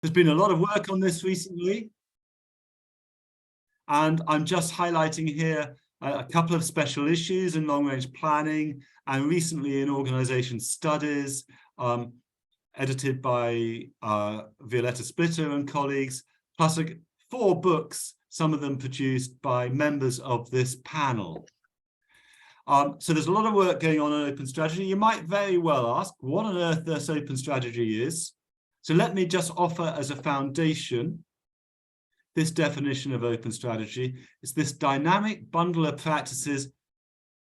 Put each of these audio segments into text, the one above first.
There's been a lot of work on this recently, and I'm just highlighting here a couple of special issues in long-range planning and recently in organization studies, edited by Violetta Splitter and colleagues, plus 4 books, some of them produced by members of this panel. So there's a lot of work going on open strategy. You might very well ask what on earth this open strategy is. So let me just offer as a foundation this definition of open strategy. It's this dynamic bundle of practices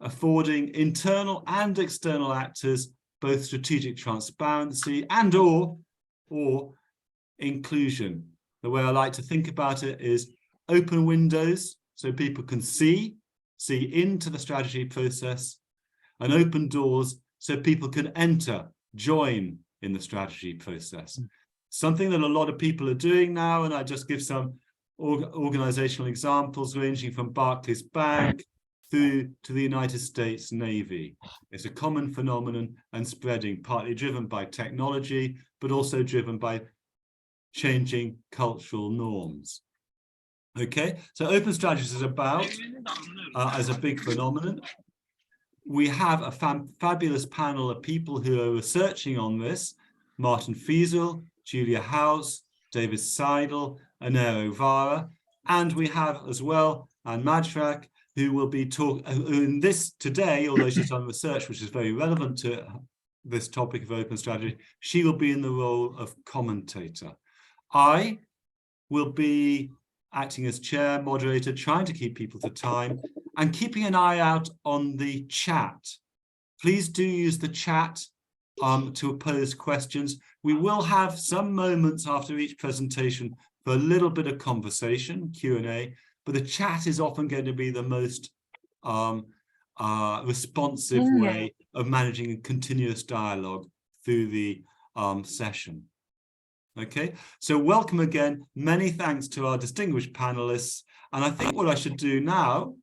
affording internal and external actors both strategic transparency and or inclusion. The way I like to think about it is open windows so people can see into the strategy process, and open doors so people can enter, join in the strategy process. Something that a lot of people are doing now, and I just give some organizational examples ranging from Barclays Bank through to the United States Navy. It's a common phenomenon and spreading, partly driven by technology, but also driven by changing cultural norms. Okay, so open strategies is about, as a big phenomenon, we have a fabulous panel of people who are researching on this: Martin Friesl, Julia Hautz, David Seidl, and Eero Vaara, and we have as well Majchrzak, who will be in this today, although she's done research which is very relevant to this topic of open strategy. She will be in the role of commentator. I will be acting as chair, moderator, trying to keep people to time, and keeping an eye out on the chat. Please do use the chat to pose questions. We will have some moments after each presentation for a little bit of conversation, Q&A, but the chat is often going to be the most responsive way of managing a continuous dialogue through the session. Okay, so welcome again. Many thanks to our distinguished panelists. And I think what I should do now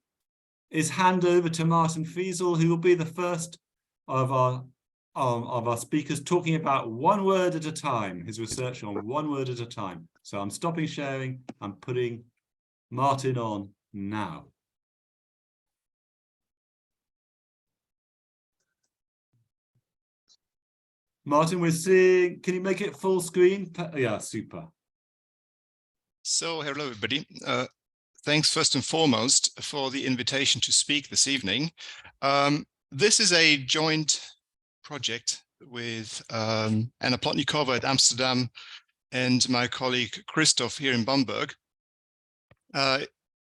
is hand over to Martin Friesl, who will be the first of our speakers, talking about one word at a time, his research on one word at a time. So I'm stopping sharing. I'm putting Martin on now. Martin, we're seeing, can you make it full screen? Yeah, super. So hello, everybody. Thanks first and foremost for the invitation to speak this evening. This is a joint project with Anna Plotnikova at Amsterdam and my colleague Christoph here in Bamberg.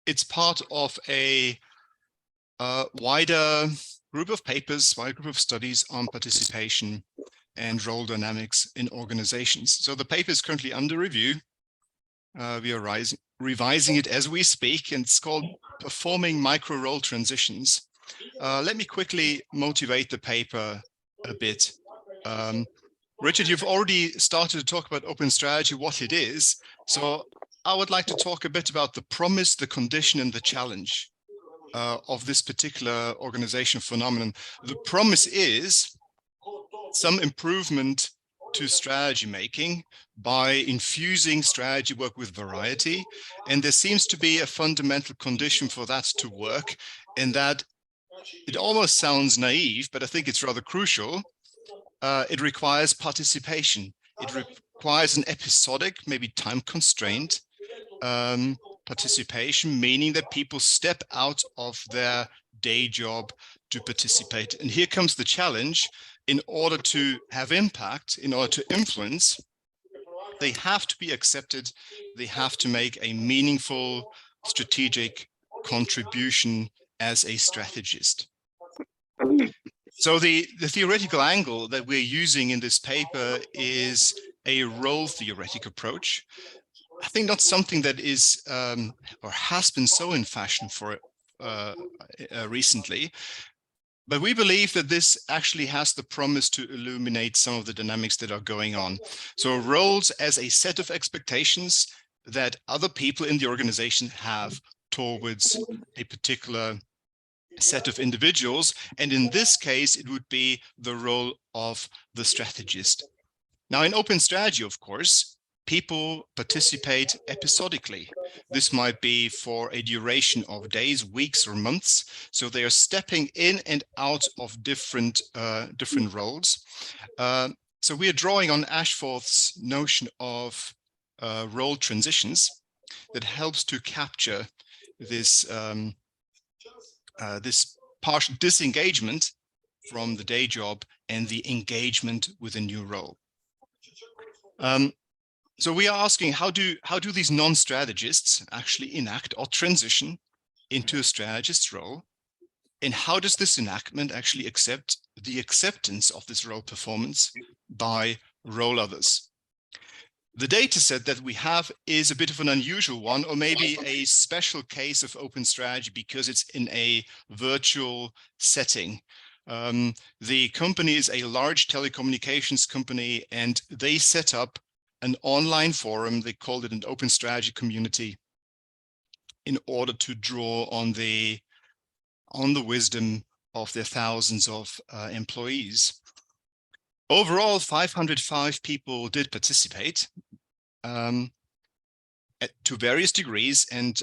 It's part of a wider group of papers, wider group of studies on participation and role dynamics in organizations. So the paper is currently under review. We are revising it as we speak, and it's called Performing Micro Role Transitions. Let me quickly motivate the paper a bit. Richard, you've already started to talk about open strategy, what it is. So I would like to talk a bit about the promise, the condition, and the challenge of this particular organization phenomenon. The promise is some improvement to strategy making by infusing strategy work with variety. And there seems to be a fundamental condition for that to work, in that it almost sounds naive, but I think it's rather crucial. It requires participation. It requires an episodic, maybe time constraint participation, meaning that people step out of their day job to participate. And here comes the challenge. In order to have impact, in order to influence, they have to be accepted. They have to make a meaningful strategic contribution as a strategist. So the theoretical angle that we're using in this paper is a role theoretic approach. I think not something that is or has been so in fashion for recently. But we believe that this actually has the promise to illuminate some of the dynamics that are going on. So roles as a set of expectations that other people in the organization have towards a particular set of individuals. And in this case, it would be the role of the strategist. Now, in open strategy, of course, people participate episodically. This might be for a duration of days, weeks, or months. So they are stepping in and out of different roles. So we are drawing on Ashforth's notion of role transitions that helps to capture this this partial disengagement from the day job and the engagement with a new role. So we are asking, how do these non-strategists actually enact or transition into a strategist's role? And how does this enactment actually accept the acceptance of this role performance by role others? The data set that we have is a bit of an unusual one, or maybe a special case of open strategy because it's in a virtual setting. The company is a large telecommunications company, and they set up an online forum. They called it an open strategy community in order to draw on the wisdom of their thousands of employees. Overall, 505 people did participate to various degrees, and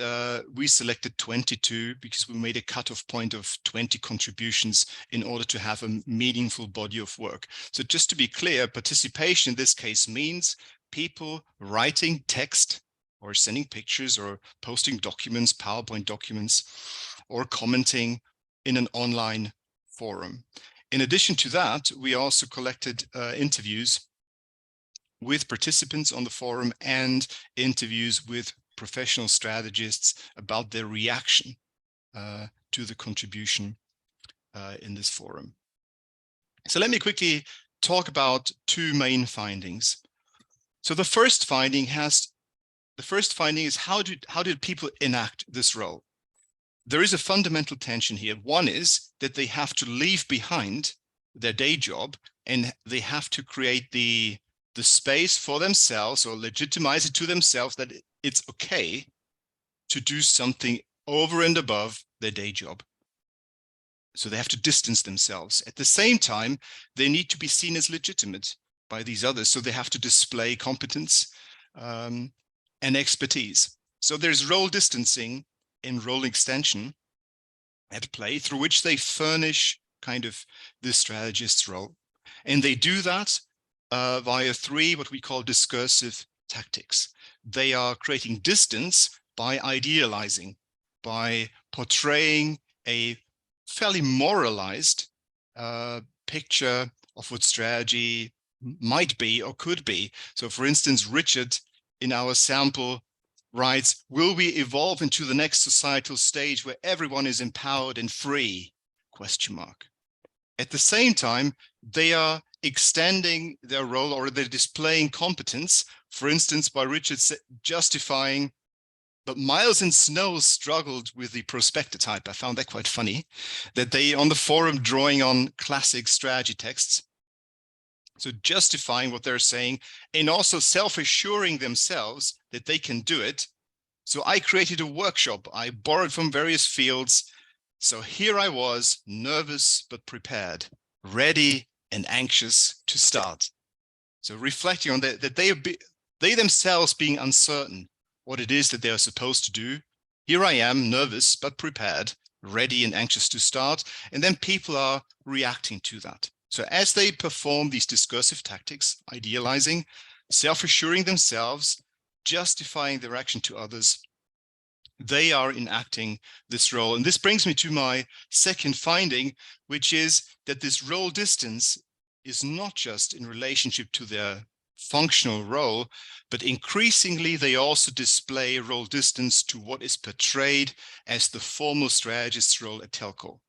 we selected 22 because we made a cutoff point of 20 contributions in order to have a meaningful body of work. So just to be clear, participation in this case means people writing text or sending pictures or posting documents, PowerPoint documents, or commenting in an online forum. In addition to that, we also collected interviews with participants on the forum and interviews with professional strategists about their reaction to the contribution in this forum. So let me quickly talk about two main findings. So the first finding is how did people enact this role? There is a fundamental tension here. One is that they have to leave behind their day job and they have to create the space for themselves or legitimize it to themselves that it's okay to do something over and above their day job. So they have to distance themselves. At the same time, they need to be seen as legitimate by these others. So they have to display competence and expertise. So there's role distancing and role extension at play through which they furnish kind of the strategist's role. And they do that via three, what we call discursive tactics. They are creating distance by idealizing, by portraying a fairly moralized picture of what strategy might be or could be. So for instance, Richard in our sample writes, will we evolve into the next societal stage where everyone is empowered and free? Question mark. At the same time, they are extending their role, or they're displaying competence, for instance, by Richard justifying, but Miles and Snow struggled with the prospector type. I found that quite funny, that they on the forum drawing on classic strategy texts. So justifying what they're saying and also self-assuring themselves that they can do it. So I created a workshop. I borrowed from various fields. So here I was, nervous but prepared, ready and anxious to start. So reflecting on that they themselves being uncertain what it is that they are supposed to do. Here I am, nervous but prepared, ready and anxious to start. And then people are reacting to that. So as they perform these discursive tactics, idealizing, self-assuring themselves, justifying their action to others, they are enacting this role. And this brings me to my second finding, which is that this role distance is not just in relationship to their functional role, but increasingly they also display role distance to what is portrayed as the formal strategist's role at telco,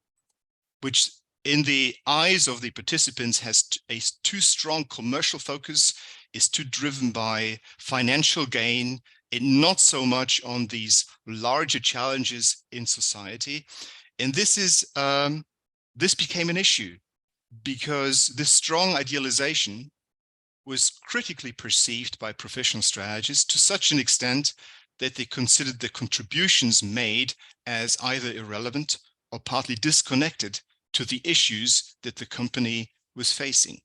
which in the eyes of the participants has a too strong commercial focus, is too driven by financial gain, and not so much on these larger challenges in society. And this became an issue because this strong idealization was critically perceived by professional strategists to such an extent that they considered the contributions made as either irrelevant or partly disconnected to the issues that the company was facing.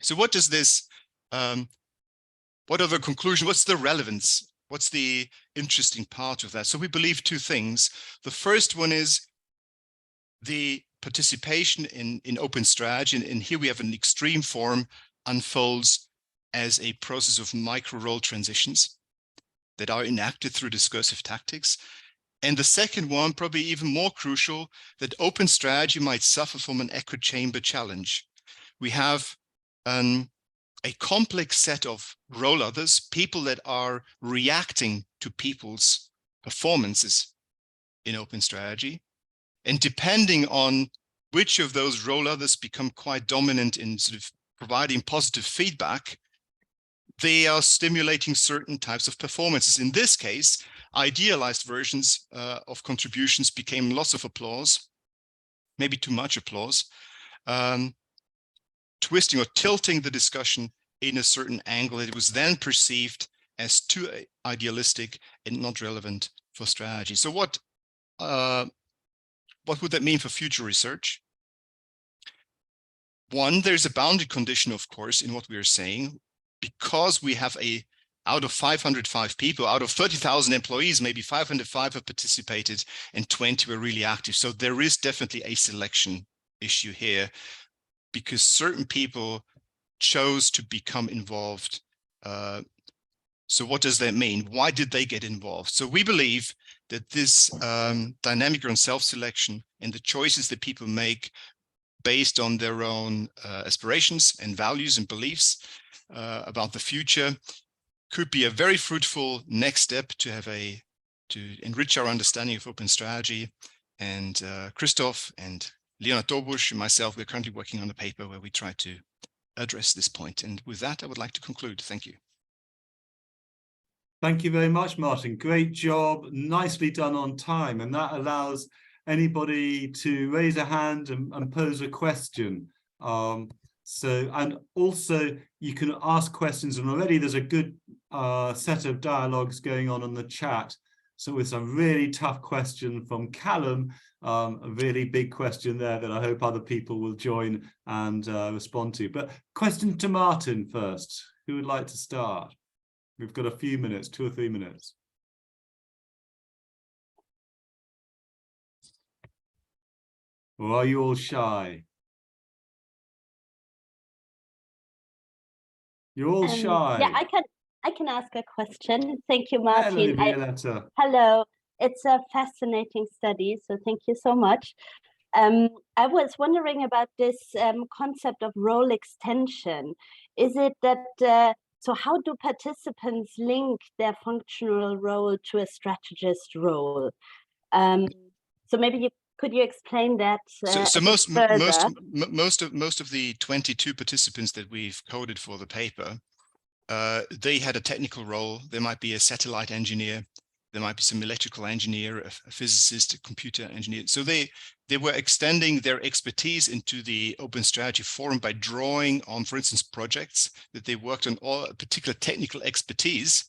So what does this what are the conclusions? What's the relevance? What's the interesting part of that? So we believe two things. The first one is the participation in open strategy, and here we have an extreme form, unfolds as a process of micro role transitions that are enacted through discursive tactics. And the second one, probably even more crucial, that open strategy might suffer from an echo chamber challenge. We have a complex set of role others, people that are reacting to people's performances in open strategy. And depending on which of those role others become quite dominant in sort of providing positive feedback, they are stimulating certain types of performances. In this case, idealized versions of contributions became loss of applause, maybe too much applause, twisting or tilting the discussion in a certain angle. It was then perceived as too idealistic and not relevant for strategy. So what would that mean for future research? One, there's a boundary condition, of course, in what we are saying, because we have out of 505 people, out of 30,000 employees, maybe 505 have participated and 20 were really active. So there is definitely a selection issue here, because certain people chose to become involved. So what does that mean? Why did they get involved? So we believe that this dynamic around self-selection and the choices that people make based on their own aspirations and values and beliefs about the future could be a very fruitful next step to enrich our understanding of open strategy. And Christoph and Leonard Dobusch and myself, we're currently working on a paper where we try to address this point. And with that, I would like to conclude. Thank you. Thank you very much, Martin. Great job. Nicely done on time. And that allows anybody to raise a hand and pose a question. And also you can ask questions, and already there's a good set of dialogues going on the chat. So with some really tough question from Callum, a really big question there that I hope other people will join and respond to. But question to Martin first. Who would like to start? We've got a few minutes, 2 or 3 minutes. Or are you all shy? You're all shy. Yeah, I can ask a question. Thank you, Martin. Hello. It's a fascinating study, so thank you so much. I was wondering about this concept of role extension. Is it that so how do participants link their functional role to a strategist role? So maybe could you explain that? So most of the 22 participants that we've coded for the paper, they had a technical role. There might be a satellite engineer, there might be some electrical engineer, a physicist, a computer engineer. So they were extending their expertise into the open strategy forum by drawing on, for instance, projects that they worked on, or a particular technical expertise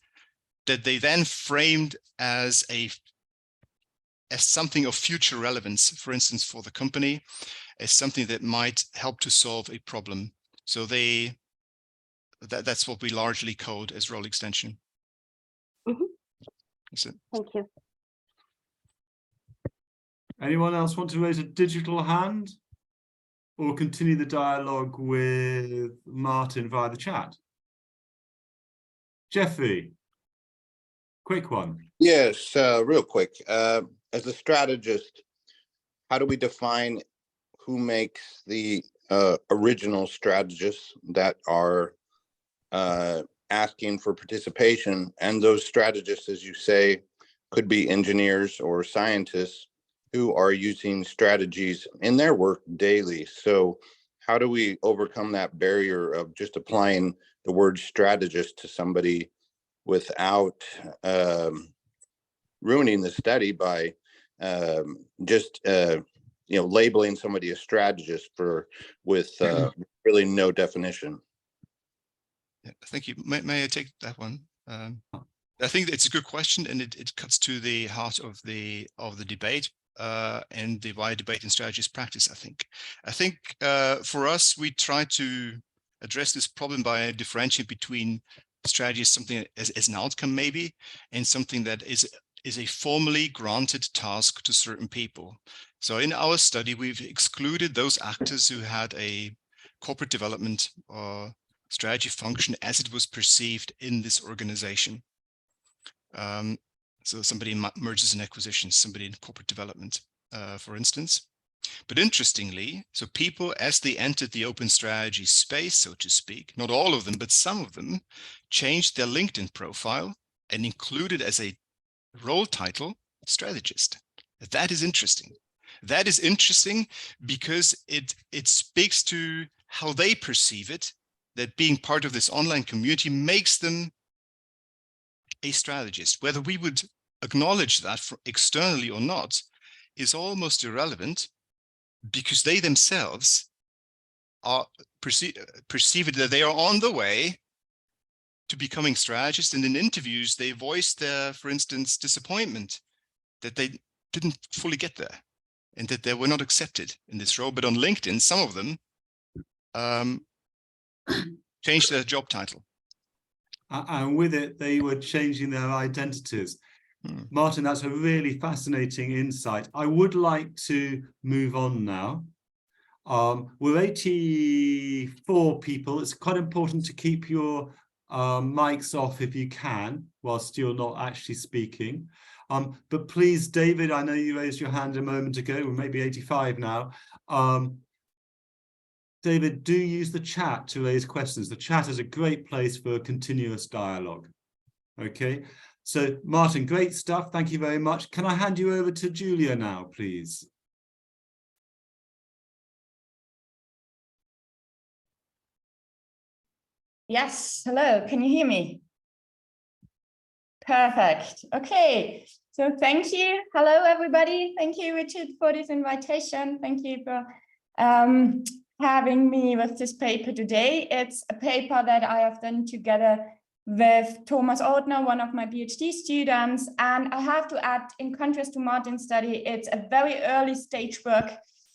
that they then framed as something of future relevance, for instance, for the company, as something that might help to solve a problem. So that's what we largely code as role extension. Mm-hmm. So, thank you. Anyone else want to raise a digital hand or continue the dialogue with Martin via the chat? Jeffrey, quick one. Yes, real quick. As a strategist, how do we define who makes the original strategists that are asking for participation? And those strategists, as you say, could be engineers or scientists who are using strategies in their work daily. So how do we overcome that barrier of just applying the word strategist to somebody without ruining the study by just labeling somebody a strategist with really no definition? Yeah, thank you. May I take that one? I think it's a good question, and it cuts to the heart of the debate and the why debate and strategies practice. I think for us, we try to address this problem by differentiating between strategy is something as an outcome maybe, and something that is a formally granted task to certain people. So in our study, we've excluded those actors who had a corporate development or strategy function as it was perceived in this organization. So somebody in mergers and acquisitions, somebody in corporate development, for instance. But interestingly, so people, as they entered the open strategy space, so to speak, not all of them, but some of them, changed their LinkedIn profile and included as a role title, strategist. That is interesting. That is interesting because it speaks to how they perceive it, that being part of this online community makes them a strategist. Whether we would acknowledge that externally or not is almost irrelevant, because they themselves are perceive it that they are on the way to becoming strategists, and in interviews they voice their, for instance, disappointment that they didn't fully get there and that they were not accepted in this role. But on LinkedIn, some of them changed their job title. And with it, they were changing their identities. Martin, that's a really fascinating insight. I would like to move on now. We're 84 people. It's quite important to keep your mics off if you can, whilst you're not actually speaking. But please, David, I know you raised your hand a moment ago. We're maybe 85 now. David, do use the chat to raise questions. The chat is a great place for continuous dialogue. Okay. So, Martin, great stuff. Thank you very much. Can I hand you over to Julia now, please? Yes, hello, can you hear me? Perfect. Okay, so thank you. Hello, everybody. Thank you, Richard, for this invitation. Thank you for having me with this paper today. It's a paper that I have done together with Thomas Ordner, one of my PhD students. And I have to add, in contrast to Martin's study, it's a very early stage work.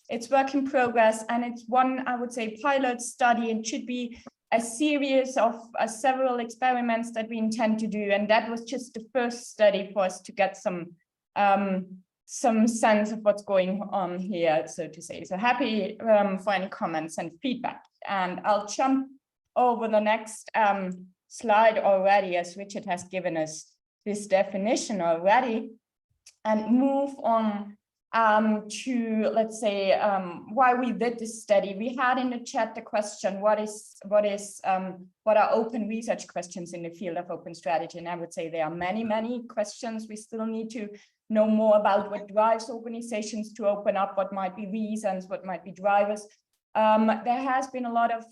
It's work in progress, and it's one, I would say, pilot study, and should be a series of several experiments that we intend to do. And that was just the first study for us to get some sense of what's going on here, so to say. So happy for any comments and feedback. And I'll jump over the next slide already, as Richard has given us this definition already, and move on to, let's say, why we did this study. We had in the chat the question, what are open research questions in the field of open strategy? And I would say there are many, many questions. We still need to know more about what drives organizations to open up, what might be reasons, what might be drivers. There has been a lot of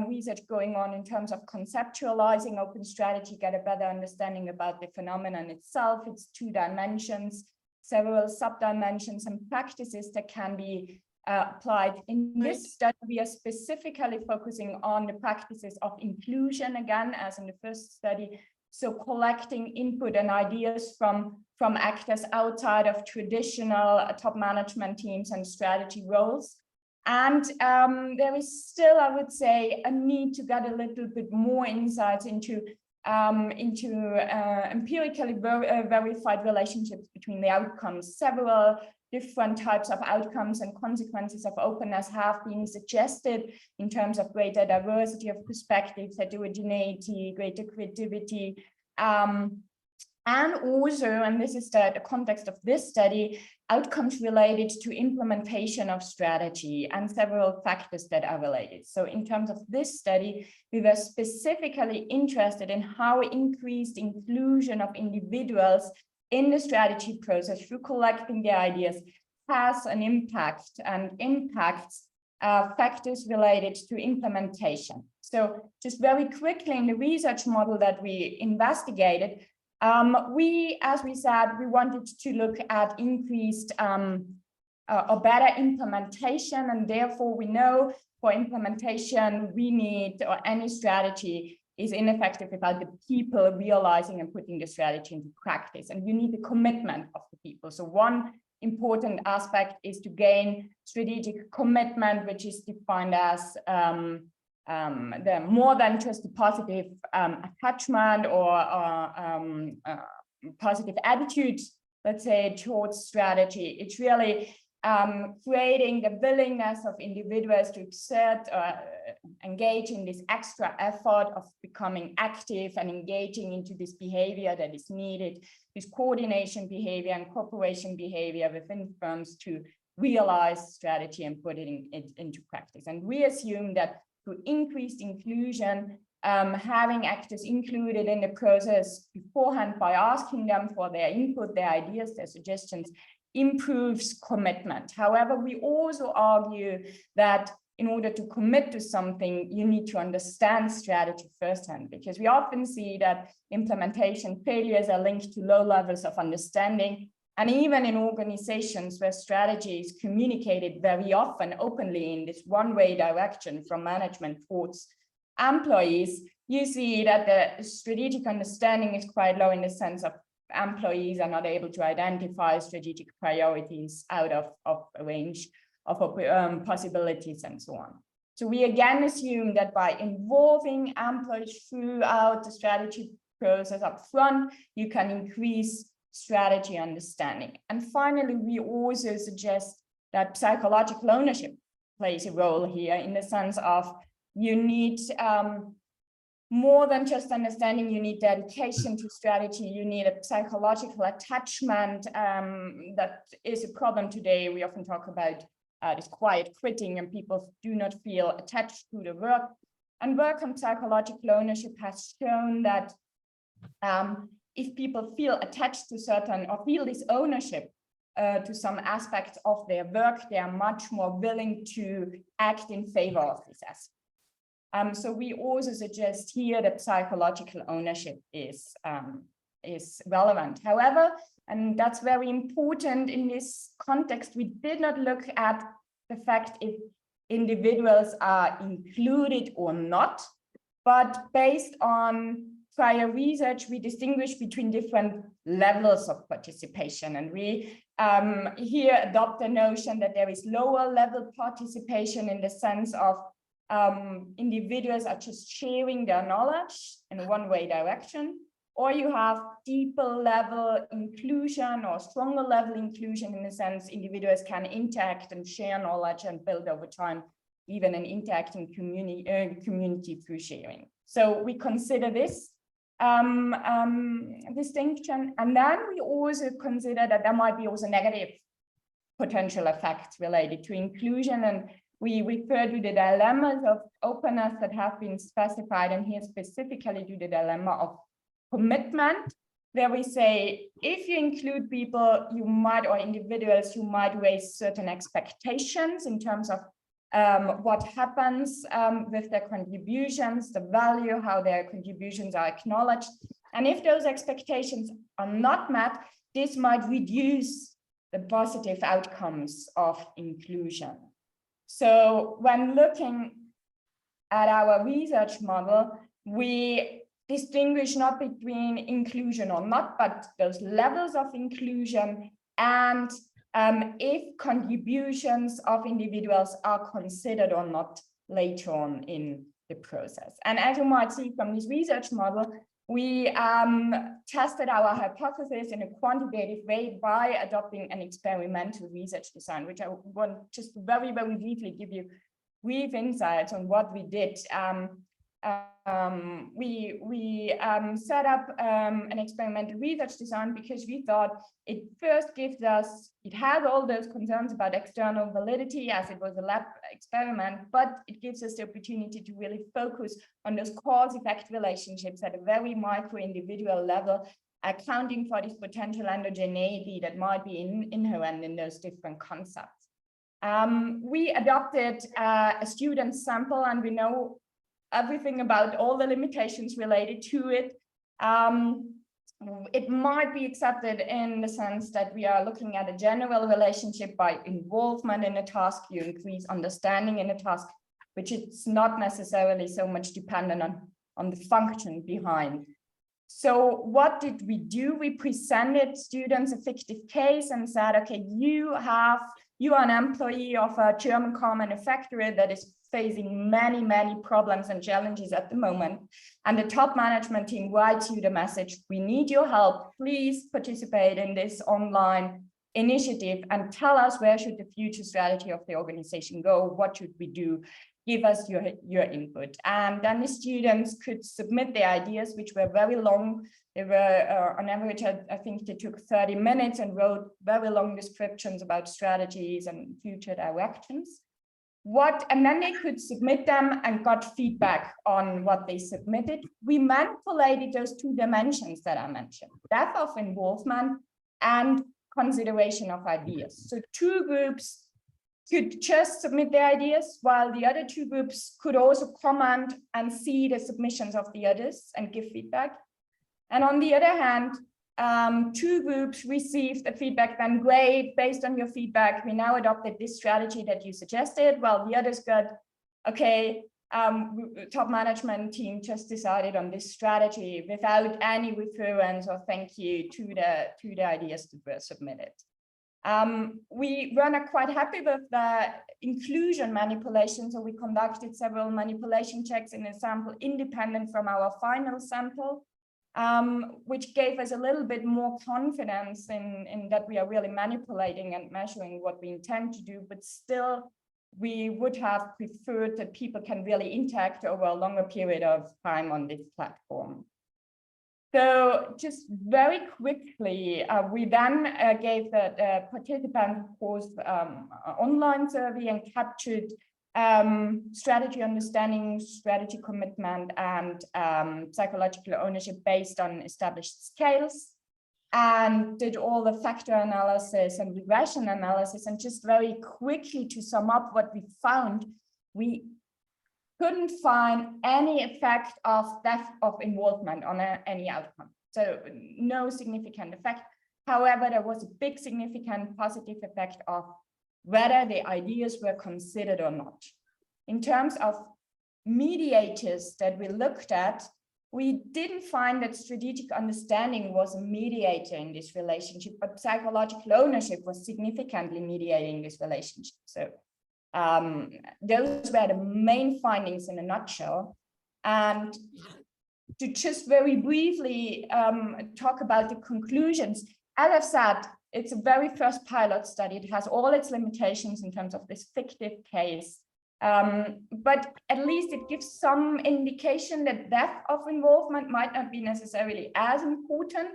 research going on in terms of conceptualizing open strategy, get a better understanding about the phenomenon itself, its two dimensions, several sub-dimensions and practices that can be applied. In this study, we are specifically focusing on the practices of inclusion, again, as in the first study. So collecting input and ideas from actors outside of traditional top management teams and strategy roles. And there is still, I would say, a need to get a little bit more insights into empirically verified relationships between the outcomes. Several different types of outcomes and consequences of openness have been suggested in terms of greater diversity of perspectives, heterogeneity, greater creativity, and also, and this is the context of this study, outcomes related to implementation of strategy and several factors that are related. So in terms of this study, we were specifically interested in how increased inclusion of individuals in the strategy process through collecting their ideas has an impact and impacts factors related to implementation. So just very quickly, in the research model that we investigated, as we said, we wanted to look at increased or better implementation, and therefore we know for implementation we need, or any strategy is ineffective without the people realizing and putting the strategy into practice, and you need the commitment of the people. So one important aspect is to gain strategic commitment, which is defined as the more than just a positive attachment or positive attitude, let's say, towards strategy. It's really creating the willingness of individuals to exert or engage in this extra effort of becoming active and engaging into this behavior that is needed, this coordination behavior and cooperation behavior within firms to realize strategy and put it into practice. And we assume that through increased inclusion, having actors included in the process beforehand by asking them for their input, their ideas, their suggestions, improves commitment. However, we also argue that in order to commit to something, you need to understand strategy firsthand, because we often see that implementation failures are linked to low levels of understanding. And even in organizations where strategy is communicated very often openly in this one-way direction from management towards employees, you see that the strategic understanding is quite low in the sense of employees are not able to identify strategic priorities out of a range of possibilities and so on. So we again assume that by involving employees throughout the strategy process up front, you can increase strategy understanding. And finally, we also suggest that psychological ownership plays a role here in the sense of you need more than just understanding, you need dedication to strategy, you need a psychological attachment that is a problem today. We often talk about this quiet quitting and people do not feel attached to the work. And work on psychological ownership has shown that if people feel attached to certain or feel this ownership to some aspects of their work, they are much more willing to act in favor of this aspect. So we also suggest here that psychological ownership is relevant. However, and that's very important in this context, we did not look at the fact if individuals are included or not, but based on prior research, we distinguish between different levels of participation. And we here adopt the notion that there is lower level participation in the sense of individuals are just sharing their knowledge in a one-way direction, or you have deeper level inclusion or stronger level inclusion in the sense individuals can interact and share knowledge and build over time even an interacting community through sharing. So we consider this distinction, and then we also consider that there might be also negative potential effects related to inclusion, and we refer to the dilemmas of openness that have been specified, and here specifically to the dilemma of commitment, where we say if you include people, you might, or individuals, you might raise certain expectations in terms of what happens with their contributions, the value, how their contributions are acknowledged. And if those expectations are not met, this might reduce the positive outcomes of inclusion. So when looking at our research model, we distinguish not between inclusion or not, but those levels of inclusion and if contributions of individuals are considered or not later on in the process. And as you might see from this research model, we tested our hypothesis in a quantitative way by adopting an experimental research design, which I want just very, very briefly give you brief insights on what we did. We set up an experimental research design because we thought it first gives us, it had all those concerns about external validity as it was a lab experiment, but it gives us the opportunity to really focus on those cause-effect relationships at a very micro individual level, accounting for this potential endogeneity that might be inherent in those different concepts. We adopted a student sample, and we know everything about all the limitations related to it. It might be accepted in the sense that we are looking at a general relationship by involvement in a task, you increase understanding in a task, which is not necessarily so much dependent on the function behind. So what did we do? We presented students a fictive case and said, okay, you are an employee of a German car manufacturer that is facing many, many problems and challenges at the moment. And the top management team writes you the message, we need your help. Please participate in this online initiative and tell us where should the future strategy of the organization go? What should we do? Give us your input. And then the students could submit their ideas, which were very long. They were on average, I think they took 30 minutes and wrote very long descriptions about strategies and future directions. And then they could submit them and got feedback on what they submitted. We manipulated those two dimensions that I mentioned, depth of involvement and consideration of ideas. So two groups could just submit their ideas, while the other two groups could also comment and see the submissions of the others and give feedback. And on the other hand, two groups received the feedback, then great, based on your feedback, we now adopted this strategy that you suggested, while the others got, okay, top management team just decided on this strategy without any reference or thank you to the ideas that were submitted. We were quite happy with the inclusion manipulation, so we conducted several manipulation checks in a sample independent from our final sample, which gave us a little bit more confidence in that we are really manipulating and measuring what we intend to do, but still we would have preferred that people can really interact over a longer period of time on this platform. So just very quickly, we then gave the participants, of course, online survey and captured strategy understanding, strategy commitment, and psychological ownership based on established scales, and did all the factor analysis and regression analysis. And just very quickly to sum up what we found, we couldn't find any effect of depth of involvement on any outcome. So no significant effect. However, there was a big significant positive effect of whether the ideas were considered or not. In terms of mediators that we looked at, we didn't find that strategic understanding was a mediator in this relationship, but psychological ownership was significantly mediating this relationship. So those were the main findings in a nutshell. And to just very briefly talk about the conclusions, as I've said, it's a very first pilot study. It has all its limitations in terms of this fictive case, but at least it gives some indication that depth of involvement might not be necessarily as important.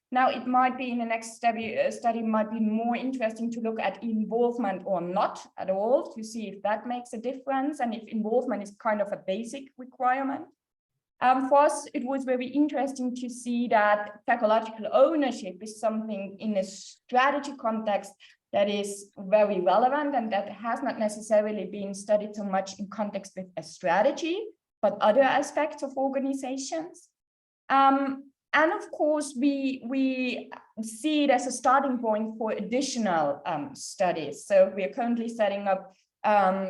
Now, it might be in the next study might be more interesting to look at involvement or not at all, to see if that makes a difference and if involvement is kind of a basic requirement. For us, it was very interesting to see that psychological ownership is something in a strategy context that is very relevant and that has not necessarily been studied so much in context with a strategy, but other aspects of organizations. And of course, we see it as a starting point for additional studies. So we are currently setting up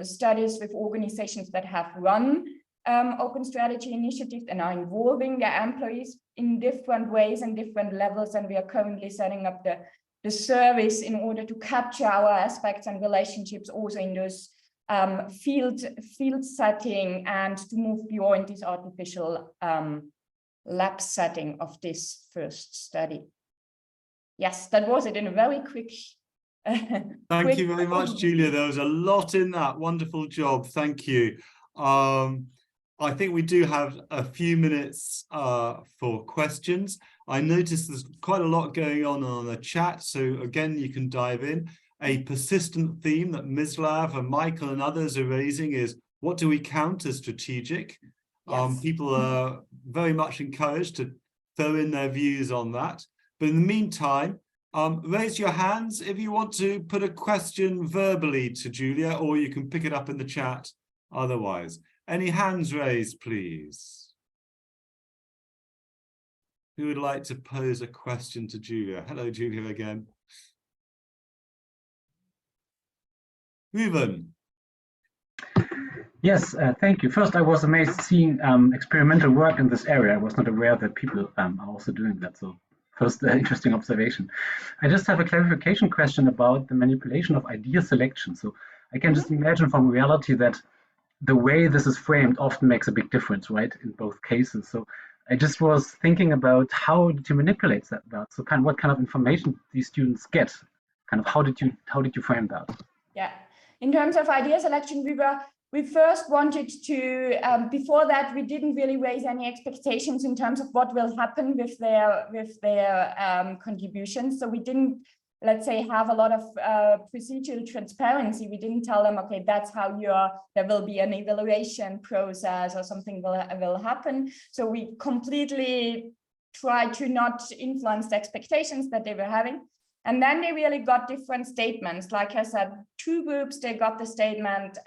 studies with organizations that have run open strategy initiatives and are involving their employees in different ways and different levels. And we are currently setting up the service in order to capture our aspects and relationships also in those field setting and to move beyond this artificial lab setting of this first study. Yes, that was it in a very quick. Thank you very much, Julia. There was a lot in that. Wonderful job. Thank you. I think we do have a few minutes for questions. I noticed there's quite a lot going on the chat. So again, you can dive in. A persistent theme that Mislav and Michael and others are raising is, what do we count as strategic? Yes. People are very much encouraged to throw in their views on that. But in the meantime, raise your hands if you want to put a question verbally to Julia, or you can pick it up in the chat otherwise. Any hands raised, please? Who would like to pose a question to Julia? Hello, Julia, again. Ruben. Yes, thank you. First, I was amazed seeing experimental work in this area. I was not aware that people are also doing that. So first, interesting observation. I just have a clarification question about the manipulation of idea selection. So I can just imagine from reality that the way this is framed often makes a big difference, right, in both cases. So I just was thinking about how did you manipulate that? So kind of what kind of information these students get? Kind of how did you frame that? Yeah, in terms of idea selection, we first wanted to, before that, we didn't really raise any expectations in terms of what will happen with their contributions. So we didn't, let's say, have a lot of procedural transparency. We didn't tell them, okay, that's how there will be an evaluation process or something will happen. So we completely tried to not influence the expectations that they were having. And then they really got different statements. Like I said, 2 groups, they got the statement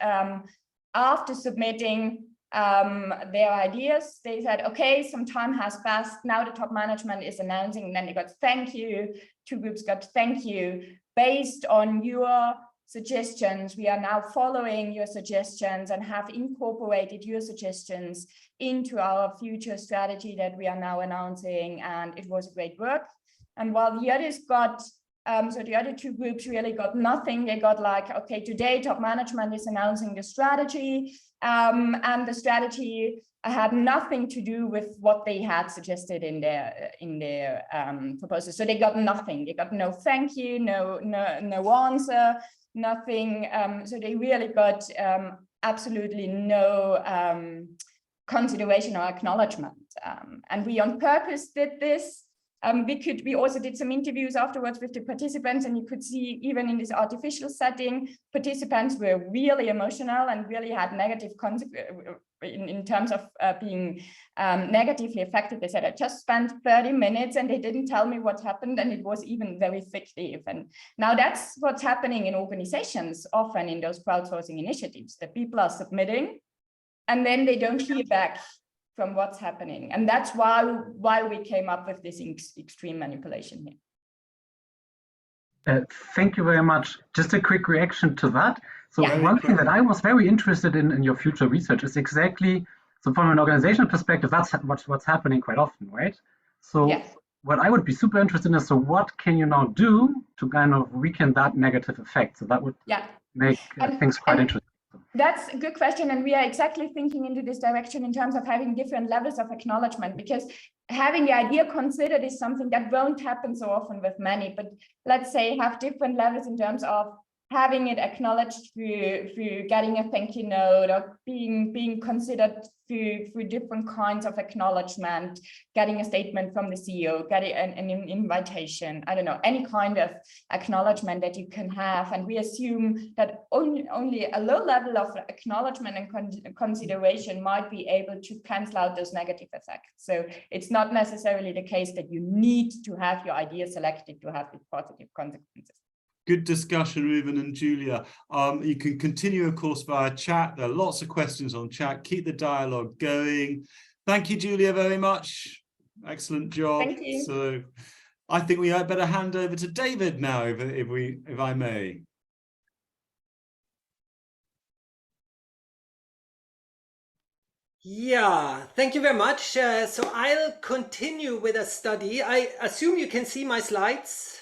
after submitting their ideas. They said, okay, some time has passed. Now the top management is announcing, and then they got thank you. 2 groups got thank you. Based on your suggestions, we are now following your suggestions and have incorporated your suggestions into our future strategy that we are now announcing. And it was great work. And while the others got so the other 2 groups really got nothing. They got like, okay, today top management is announcing the strategy, and the strategy had nothing to do with what they had suggested in their proposal. So they got nothing. They got no thank you, no answer, nothing. So they really got absolutely no consideration or acknowledgement. And we on purpose did this. We also did some interviews afterwards with the participants, and you could see even in this artificial setting, participants were really emotional and really had negative consequences in terms of being negatively affected. They said, I just spent 30 minutes and they didn't tell me what happened, and it was even very fictive. And now that's what's happening in organizations, often in those crowdsourcing initiatives, that people are submitting and then they don't hear back from what's happening. And that's why we came up with this extreme manipulation here. Thank you very much. Just a quick reaction to that. So one thing that I was very interested in your future research is exactly, so from an organizational perspective, that's what's happening quite often, right? So what I would be super interested in is, so what can you now do to kind of weaken that negative effect? So that would make things quite interesting. That's a good question. And we are exactly thinking into this direction in terms of having different levels of acknowledgement, because having the idea considered is something that won't happen so often with many, but let's say have different levels in terms of having it acknowledged through getting a thank you note, or being considered through different kinds of acknowledgement, getting a statement from the CEO, getting an invitation, I don't know, any kind of acknowledgement that you can have. And we assume that only a low level of acknowledgement and consideration might be able to cancel out those negative effects. So it's not necessarily the case that you need to have your idea selected to have these positive consequences. Good discussion, Ruben and Julia. You can continue, of course, via chat. There are lots of questions on chat. Keep the dialogue going. Thank you, Julia, very much. Excellent job. Thank you. So I think we had better hand over to David now, if I may. Yeah, thank you very much. So I'll continue with a study. I assume you can see my slides.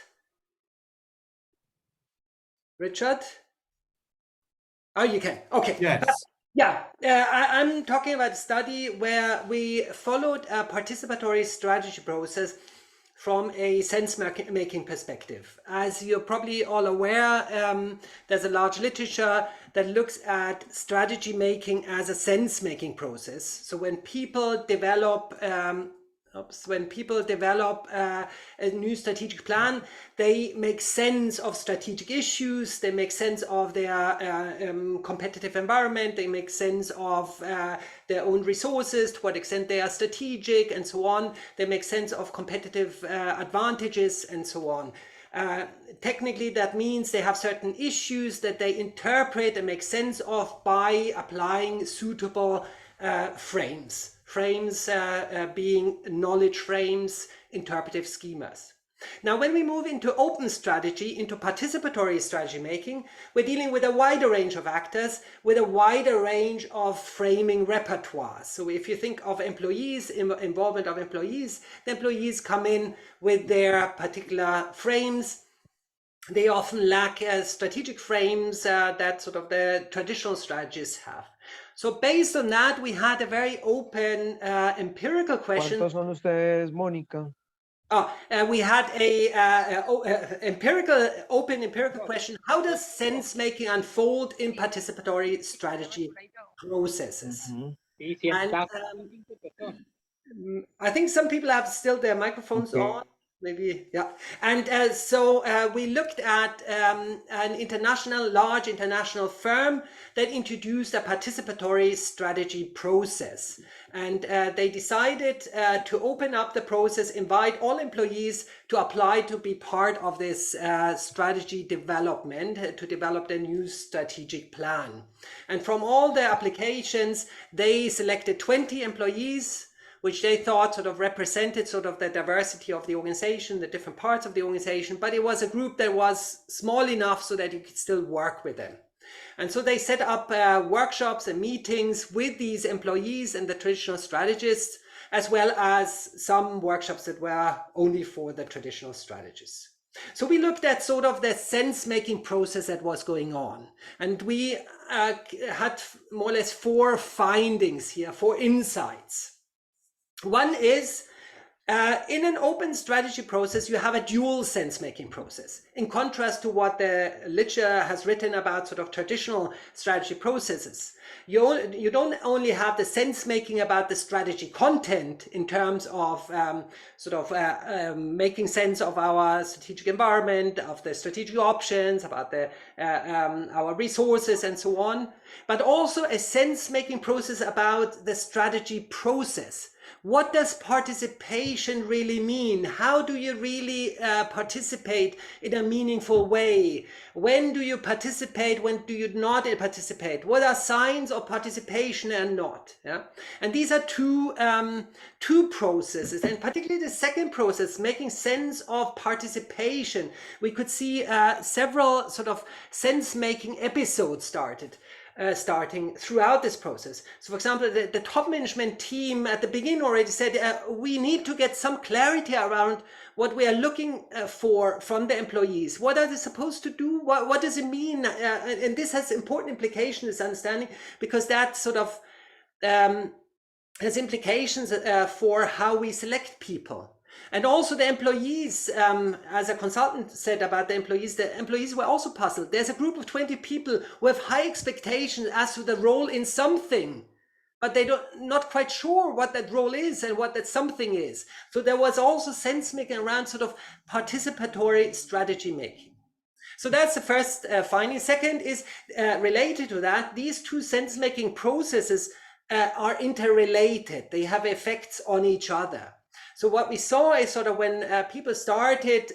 Richard? Oh, you can. Okay. Yes. Yeah, I'm talking about a study where we followed a participatory strategy process from a sense-making perspective. As you're probably all aware, there's a large literature that looks at strategy making as a sense-making process. So when people develop a new strategic plan, they make sense of strategic issues, they make sense of their competitive environment, they make sense of their own resources, to what extent they are strategic, and so on. They make sense of competitive advantages, and so on. Technically, that means they have certain issues that they interpret and make sense of by applying suitable frames. Frames being knowledge frames, interpretive schemas. Now, when we move into open strategy, into participatory strategy making, we're dealing with a wider range of actors, with a wider range of framing repertoires. So if you think of employees, involvement of employees, the employees come in with their particular frames. They often lack strategic frames that sort of the traditional strategists have. So based on that, we had a very open empirical question. ¿Cuántos son ustedes, Mónica? We had a open empirical question. How does sense making unfold in participatory strategy processes? And I think some people have still their microphones on. Maybe, yeah. And so we looked at an large international firm that introduced a participatory strategy process. And they decided to open up the process, invite all employees to apply to be part of this strategy development, to develop the new strategic plan. And from all the applications, they selected 20 employees, which they thought sort of represented sort of the diversity of the organization, the different parts of the organization, but it was a group that was small enough so that you could still work with them. And so they set up workshops and meetings with these employees and the traditional strategists, as well as some workshops that were only for the traditional strategists. So we looked at sort of the sense-making process that was going on. And we had more or less 4 findings here, 4 insights. One is, in an open strategy process, you have a dual sense-making process. In contrast to what the literature has written about sort of traditional strategy processes, you don't only have the sense-making about the strategy content in terms of making sense of our strategic environment, of the strategic options, about our resources and so on, but also a sense-making process about the strategy process. What does participation really mean? How do you really participate in a meaningful way? When do you participate? When do you not participate? What are signs of participation and not? Yeah? And these are two processes, and particularly the second process, making sense of participation. We could see several sort of sense-making episodes starting throughout this process. So for example, the top management team at the beginning already said, we need to get some clarity around what we are looking for from the employees. What are they supposed to do? What does it mean? And this has important implications, this understanding, because that sort of has implications for how we select people. And also the employees, as a consultant said about the employees were also puzzled. There's a group of 20 people who have high expectations as to the role in something, but they're not quite sure what that role is and what that something is. So there was also sense making around sort of participatory strategy making. So that's the first finding. Second is related to that. These two sense making processes are interrelated. They have effects on each other. So what we saw is sort of when people started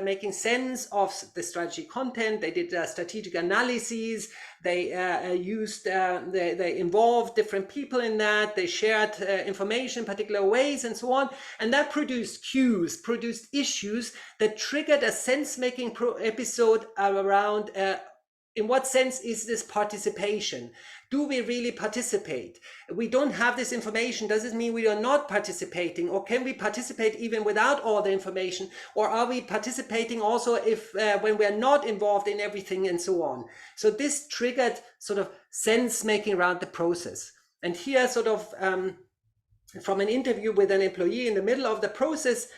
making sense of the strategy content, they did strategic analyses, they they involved different people in that, they shared information in particular ways and so on, and that produced cues, produced issues that triggered a sense-making episode around in what sense is this participation? Do we really participate? We don't have this information. Does it mean we are not participating? Or can we participate even without all the information? Or are we participating also if when we are not involved in everything and so on? So this triggered sort of sense making around the process. And here sort of from an interview with an employee in the middle of the process,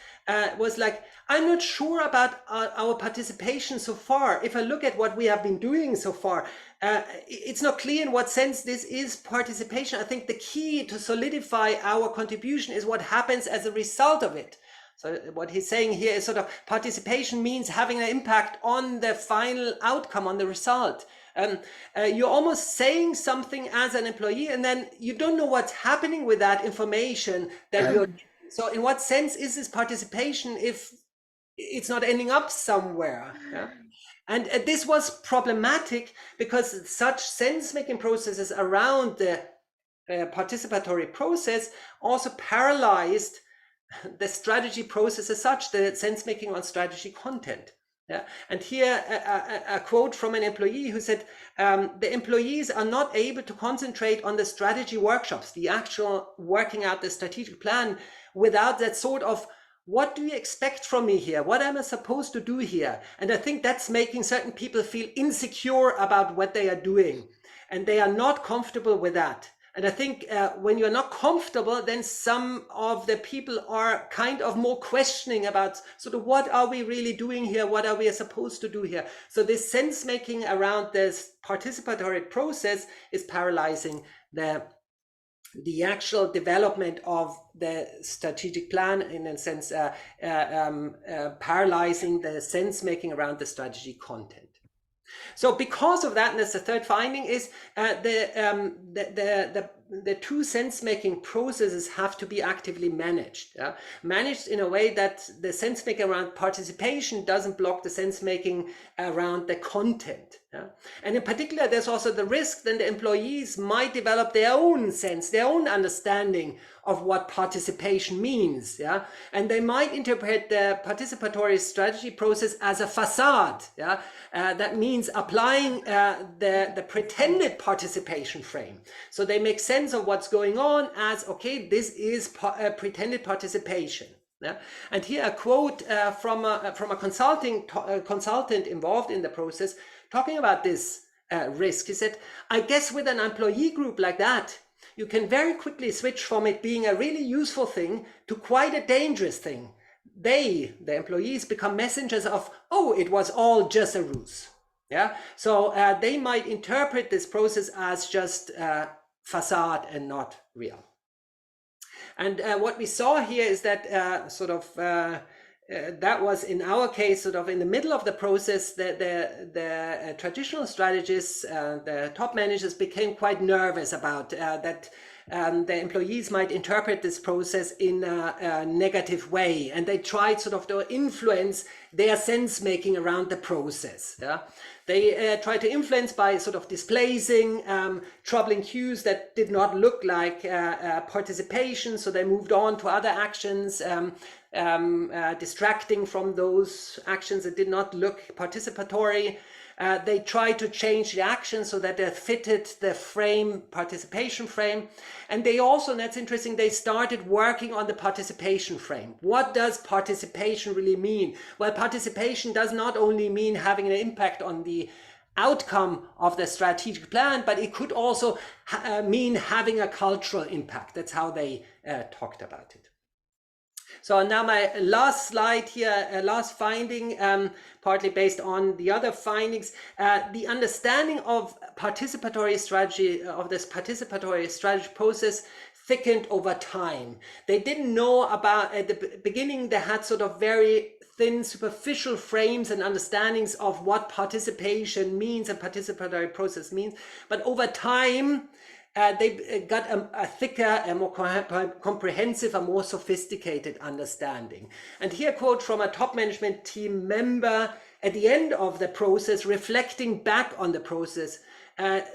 was like, I'm not sure about our participation so far. If I look at what we have been doing so far, it's not clear in what sense this is participation. I think the key to solidify our contribution is what happens as a result of it. So what he's saying here is sort of participation means having an impact on the final outcome, on the result. You're almost saying something as an employee, and then you don't know what's happening with that information that you're. So in what sense is this participation if it's not ending up somewhere? Yeah? And this was problematic because such sense-making processes around the participatory process also paralyzed the strategy process as such, the sense-making on strategy content. Yeah. And here a quote from an employee who said, the employees are not able to concentrate on the strategy workshops, the actual working out the strategic plan, without that sort of, what do you expect from me here? What am I supposed to do here? And I think that's making certain people feel insecure about what they are doing. and they are not comfortable with that. And I think when you're not comfortable, then some of the people are kind of more questioning about sort of what are we really doing here? What are we supposed to do here? So this sense making around this participatory process is paralyzing the actual development of the strategic plan, in a sense, paralyzing the sense making around the strategy content. So because of that, and that's the third finding, is the two sense-making processes have to be actively managed. Managed in a way that the sense-making around participation doesn't block the sense-making around the content. And in particular, there's also the risk that the employees might develop their own sense, their own understanding of what participation means, and they might interpret the participatory strategy process as a facade, that means applying the pretended participation frame. So they make sense of what's going on as, okay, this is pretended participation. And here a quote from a consultant involved in the process talking about this risk. He said, "I guess with an employee group like that, you can very quickly switch from it being a really useful thing to quite a dangerous thing. They, the employees, become messengers of, oh, it was all just a ruse." So they might interpret this process as just facade and not real. And what we saw here is that that was in our case sort of in the middle of the process. The traditional strategists, the top managers, became quite nervous about that the employees might interpret this process in a negative way, and they tried sort of to influence their sense making around the process. They tried to influence by sort of displacing troubling cues that did not look like participation, so they moved on to other actions, distracting from those actions that did not look participatory. They tried to change the action so that they fitted the frame, participation frame. And they also, and that's interesting, they started working on the participation frame. What does participation really mean? Well, participation does not only mean having an impact on the outcome of the strategic plan, but it could also mean having a cultural impact. That's how they talked about it. So now my last slide here, last finding, partly based on the other findings, the understanding of participatory strategy, of this participatory strategy process, thickened over time. They didn't know about, at the beginning, they had sort of very thin, superficial frames and understandings of what participation means and participatory process means. But over time, they got a thicker, a more comprehensive, a more sophisticated understanding. And here a quote from a top management team member at the end of the process, reflecting back on the process,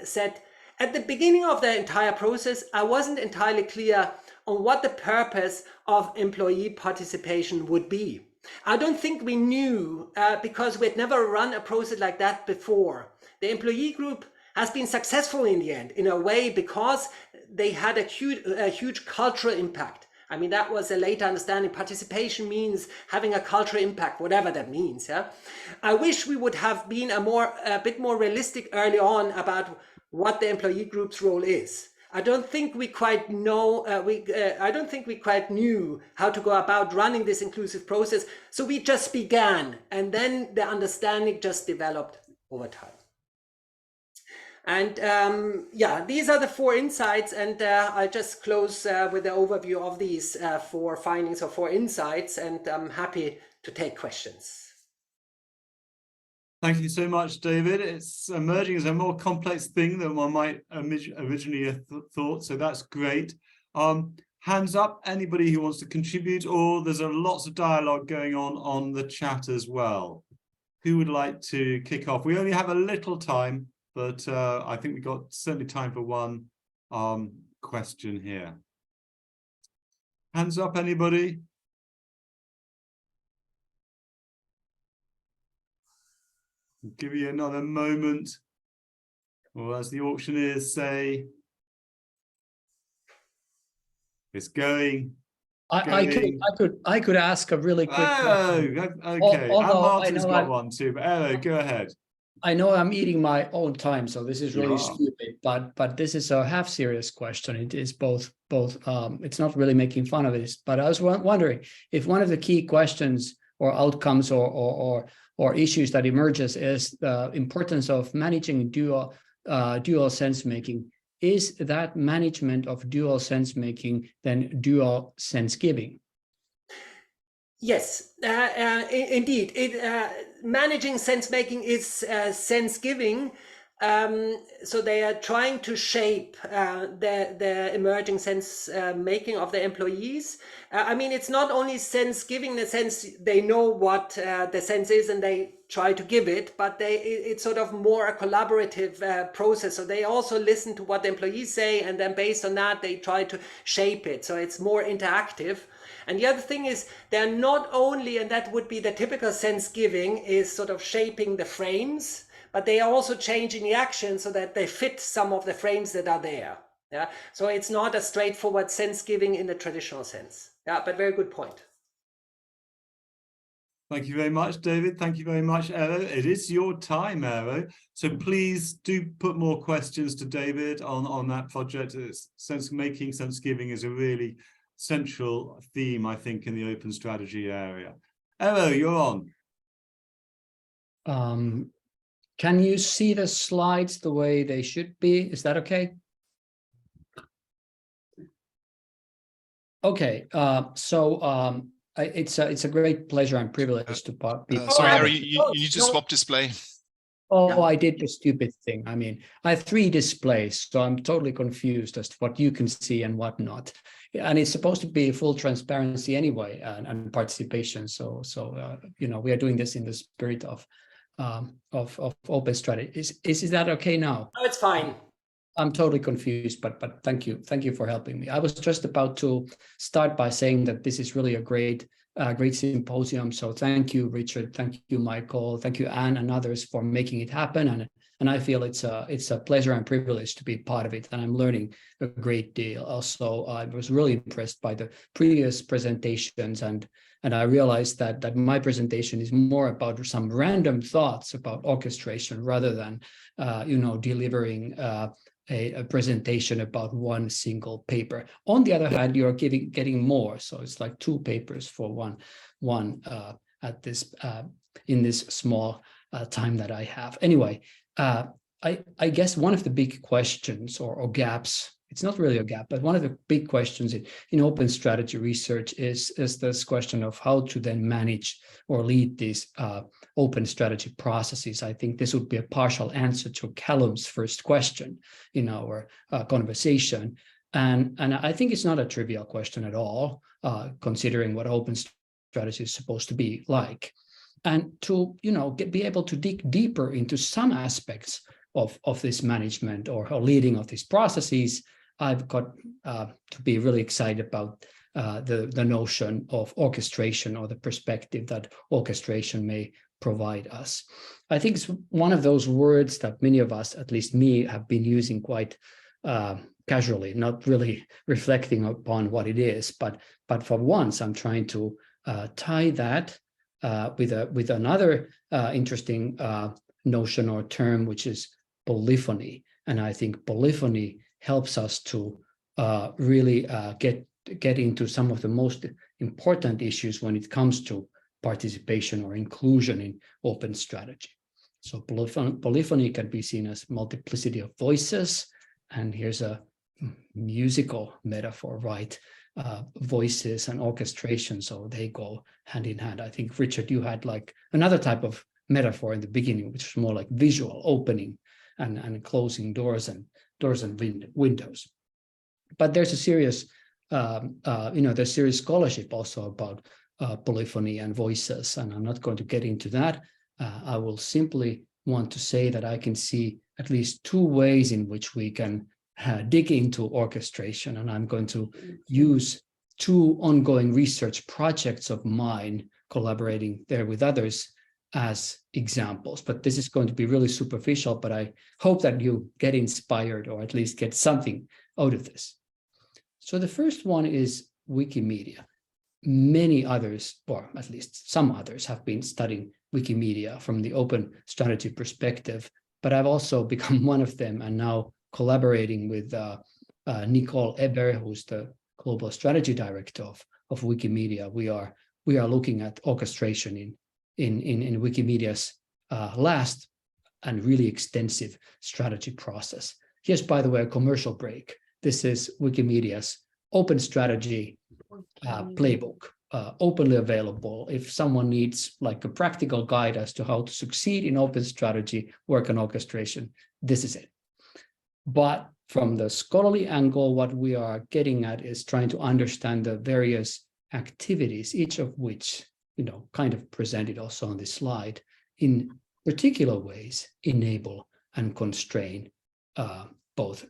said, "At the beginning of the entire process, I wasn't entirely clear on what the purpose of employee participation would be. I don't think we knew because we had never run a process like that before. The employee group has been successful in the end, in a way, because they had a huge cultural impact. I mean, that was a later understanding. Participation means having a cultural impact, whatever that means. I wish we would have been a bit more realistic early on about what the employee group's role is. I don't think we quite know. I don't think we quite knew how to go about running this inclusive process. So we just began, and then the understanding just developed over time." And yeah, these are the 4 insights, and I'll just close with the overview of these 4 findings or 4 insights, and I'm happy to take questions. Thank you so much, David. It's emerging as a more complex thing than one might originally have thought, so that's great. Hands up, anybody who wants to contribute, or there's lots of dialogue going on the chat as well. Who would like to kick off? We only have a little time, but I think we've got certainly time for one question here. Hands up, anybody? I'll give you another moment. Or as the auctioneers say, it's going. I could ask a really quick question. Okay. And Martin's got one too, but Eero, go ahead. I know I'm eating my own time, so this is really stupid, but this is a half serious question. It is both it's not really making fun of it, but I was wondering if one of the key questions or outcomes or issues that emerges is the importance of managing dual sense making. Is that management of dual sense making then dual sense giving? Yes, indeed. Managing sense making is sense giving. So they are trying to shape the emerging sense making of the employees. I mean, it's not only sense giving in the sense they know what the sense is and they try to give it, but it's sort of more a collaborative process. So they also listen to what the employees say, and then based on that, they try to shape it. So it's more interactive. And the other thing is they're not only, and that would be the typical sense giving, is sort of shaping the frames, but they are also changing the action so that they fit some of the frames that are there. Yeah, so it's not a straightforward sense giving in the traditional sense. Yeah, but very good point. Thank you very much, David. Thank you very much, Eero. It is your time, Eero. So please do put more questions to David on that project. Sense making, sense giving is a really central theme, I think, in the open strategy area. Eero, you're on. Can you see the slides the way they should be? Is that okay? Okay, it's a great pleasure and privilege to be. Sorry, Eero, you need to swap display. Oh, yeah. I did the stupid thing. I mean, I have 3 displays, so I'm totally confused as to what you can see and what not. And it's supposed to be full transparency anyway, and participation. So you know, we are doing this in the spirit of open strategy. Is that okay now? No, it's fine. I'm totally confused, but thank you for helping me. I was just about to start by saying that this is really a great symposium. So thank you, Richard. Thank you, Michael. Thank you, Anne, and others for making it happen. And I feel it's a pleasure and privilege to be part of it. And I'm learning a great deal. Also, I was really impressed by the previous presentations, and I realized that my presentation is more about some random thoughts about orchestration rather than delivering a presentation about one single paper. On the other hand, you're getting more, so it's like 2 papers for one at this in this small time that I have. Anyway, I guess one of the big questions or gaps, it's not really a gap, but one of the big questions in open strategy research is this question of how to then manage or lead these open strategy processes. I think this would be a partial answer to Callum's first question in our conversation. And I think it's not a trivial question at all, considering what open strategy is supposed to be like. And to be able to dig deeper into some aspects of this management or leading of these processes, I've got to be really excited about the notion of orchestration, or the perspective that orchestration may provide us. I think it's one of those words that many of us, at least me, have been using quite casually, not really reflecting upon what it is. But for once, I'm trying to tie that with another interesting notion or term, which is polyphony. And I think polyphony helps us to really get into some of the most important issues when it comes to participation or inclusion in open strategy. So polyphony can be seen as multiplicity of voices, and here's a musical metaphor, right? Voices and orchestration, so they go hand in hand. I think, Richard, you had like another type of metaphor in the beginning, which was more like visual, opening and closing doors and windows. But there's a serious there's serious scholarship also about polyphony and voices, and I'm not going to get into that. I will simply want to say that I can see at least 2 ways in which we can dig into orchestration, and I'm going to use 2 ongoing research projects of mine, collaborating there with others, as examples. But this is going to be really superficial, but I hope that you get inspired or at least get something out of this. So the first one is Wikimedia. many others, or at least some others, have been studying Wikimedia from the open strategy perspective, but I've also become one of them, and now collaborating with Nicole Eber, who's the Global Strategy Director of Wikimedia. We are looking at orchestration in Wikimedia's last and really extensive strategy process. Here's, by the way, a commercial break. This is Wikimedia's open strategy playbook, openly available. If someone needs like a practical guide as to how to succeed in open strategy, work on orchestration, this is it. But from the scholarly angle, what we are getting at is trying to understand the various activities, each of which, kind of presented also on this slide, in particular ways enable and constrain both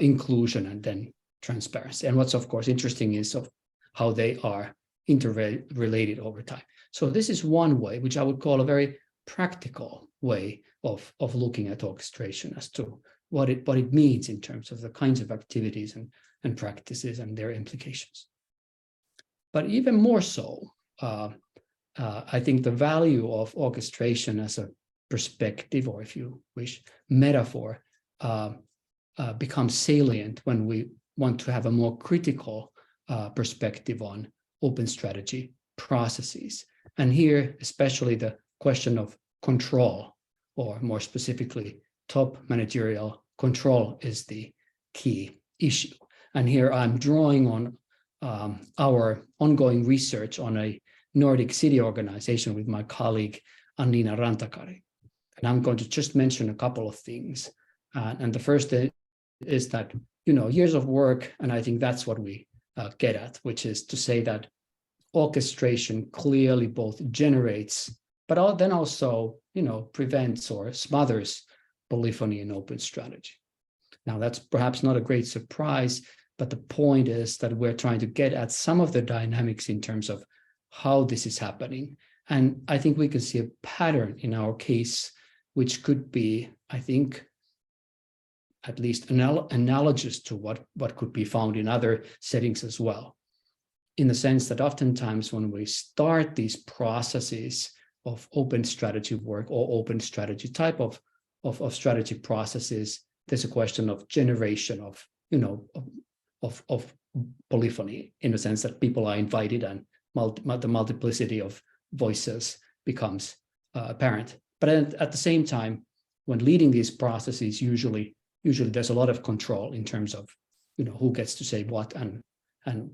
inclusion and then transparency. And what's of course interesting is of how they are interrelated over time. So this is one way, which I would call a very practical way of looking at orchestration as to what it means in terms of the kinds of activities and practices and their implications. But even more so, I think the value of orchestration as a perspective, or if you wish, metaphor, becomes salient when we want to have a more critical perspective on open strategy processes. And here, especially the question of control, or more specifically, top managerial control is the key issue. And here I'm drawing on our ongoing research on a Nordic city organization with my colleague Annina Rantakari. And I'm going to just mention a couple of things. And the first is that, years of work, and I think that's what we get at, which is to say that orchestration clearly both generates, but then also, prevents or smothers polyphony in open strategy. Now, that's perhaps not a great surprise, but the point is that we're trying to get at some of the dynamics in terms of how this is happening. And I think we can see a pattern in our case, which could be, I think, at least analogous to what could be found in other settings as well, in the sense that oftentimes when we start these processes of open strategy work or open strategy type of strategy processes, there's a question of generation of polyphony, in the sense that people are invited and the multiplicity of voices becomes apparent. But at the same time, when leading these processes, usually there's a lot of control in terms of who gets to say what and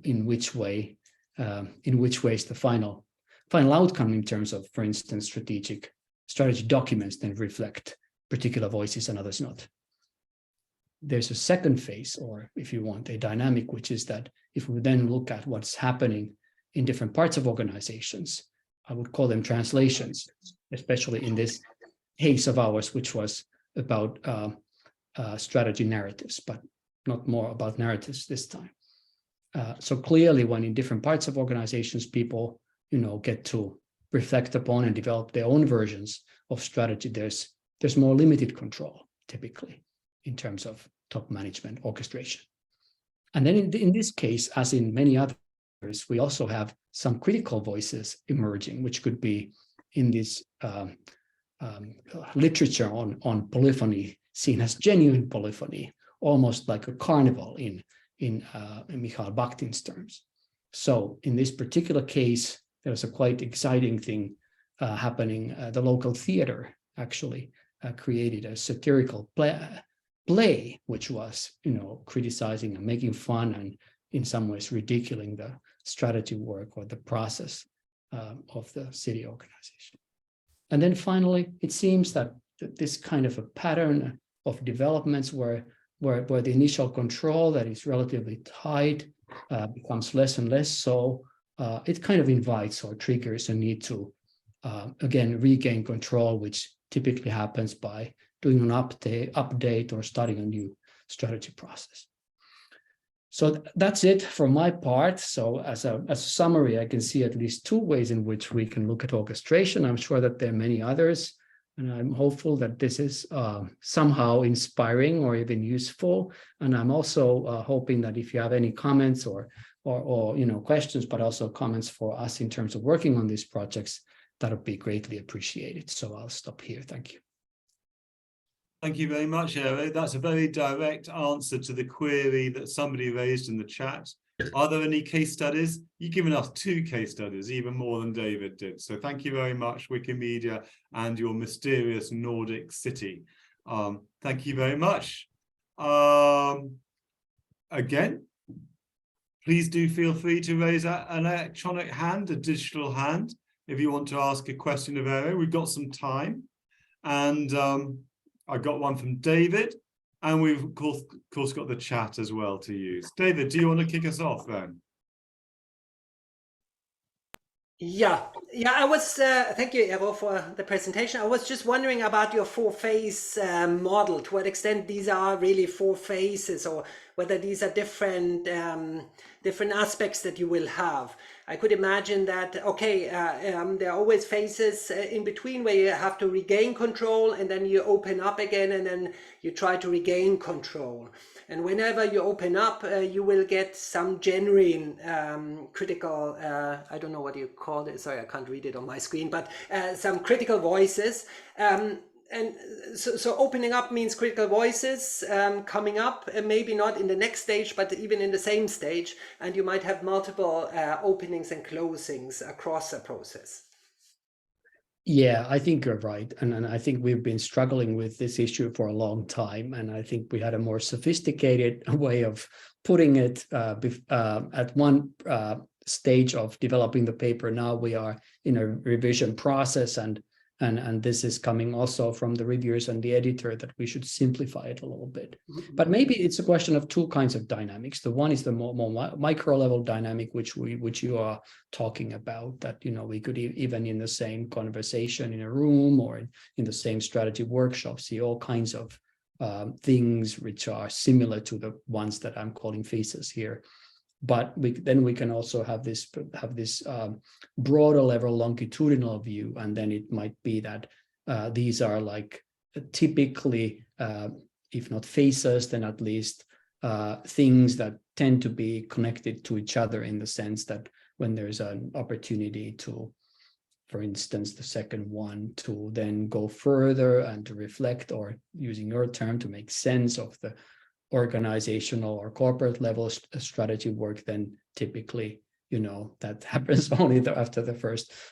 in which way is the final outcome in terms of, for instance, strategy documents then reflect particular voices and others not. There's a second phase, or if you want, a dynamic, which is that if we then look at what's happening in different parts of organizations, I would call them translations, especially in this case of ours, which was about strategy narratives, but not more about narratives this time. So clearly, when in different parts of organizations, people, get to reflect upon and develop their own versions of strategy, there's more limited control, typically, in terms of top management orchestration. And then in this case, as in many others, we also have some critical voices emerging, which could be in this literature on polyphony, seen as genuine polyphony, almost like a carnival in Michael Bakhtin's terms. So in this particular case, there's a quite exciting thing happening. The local theater actually created a satirical play, which was, criticizing and making fun and in some ways ridiculing the strategy work or the process of the city organization. And then finally, it seems that this kind of a pattern of developments where the initial control that is relatively tight becomes less and less so, it kind of invites or triggers a need to, again, regain control, which typically happens by doing an update or starting a new strategy process. So that's it from my part. So as a summary, I can see at least two ways in which we can look at orchestration. I'm sure that there are many others, and I'm hopeful that this is somehow inspiring or even useful. And I'm also hoping that if you have any comments or or questions, but also comments for us in terms of working on these projects, that would be greatly appreciated. So I'll stop here. Thank you. Thank you very much, Eero. That's a very direct answer to the query that somebody raised in the chat. Are there any case studies? You've given us 2 case studies, even more than David did. So thank you very much, Wikimedia and your mysterious Nordic city. Thank you very much. Again, please do feel free to raise an electronic hand, a digital hand, if you want to ask a question of Eero. We've got some time. And I got one from David. And we've, of course, got the chat as well to use. David, do you want to kick us off then? Yeah, I was, thank you, Eero, for the presentation. I was just wondering about your 4-phase model, to what extent these are really 4 phases, or whether these are different aspects that you will have. I could imagine that, okay, there are always phases in between where you have to regain control, and then you open up again, and then you try to regain control. And whenever you open up, you will get some genuine critical, I don't know what you call it, sorry, I can't read it on my screen, but some critical voices. And so opening up means critical voices coming up, maybe not in the next stage, but even in the same stage. And you might have multiple openings and closings across a process. Yeah, I think you're right. And I think we've been struggling with this issue for a long time. And I think we had a more sophisticated way of putting it at one stage of developing the paper. Now we are in a revision process, and this is coming also from the reviewers and the editor, that we should simplify it a little bit. But maybe it's a question of 2 kinds of dynamics. The one is the more micro level dynamic, which you are talking about, that we could even in the same conversation in a room or in the same strategy workshop see all kinds of things which are similar to the ones that I'm calling phases here. But then we can also have this broader level longitudinal view, and then it might be that these are like typically, if not phases, then at least things that tend to be connected to each other, in the sense that when there's an opportunity to, for instance, the second one, to then go further and to reflect, or using your term, to make sense of the organizational or corporate level strategy work, then typically, that happens only after the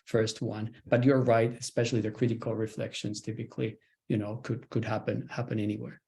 first one. But you're right, especially the critical reflections typically, could happen anywhere.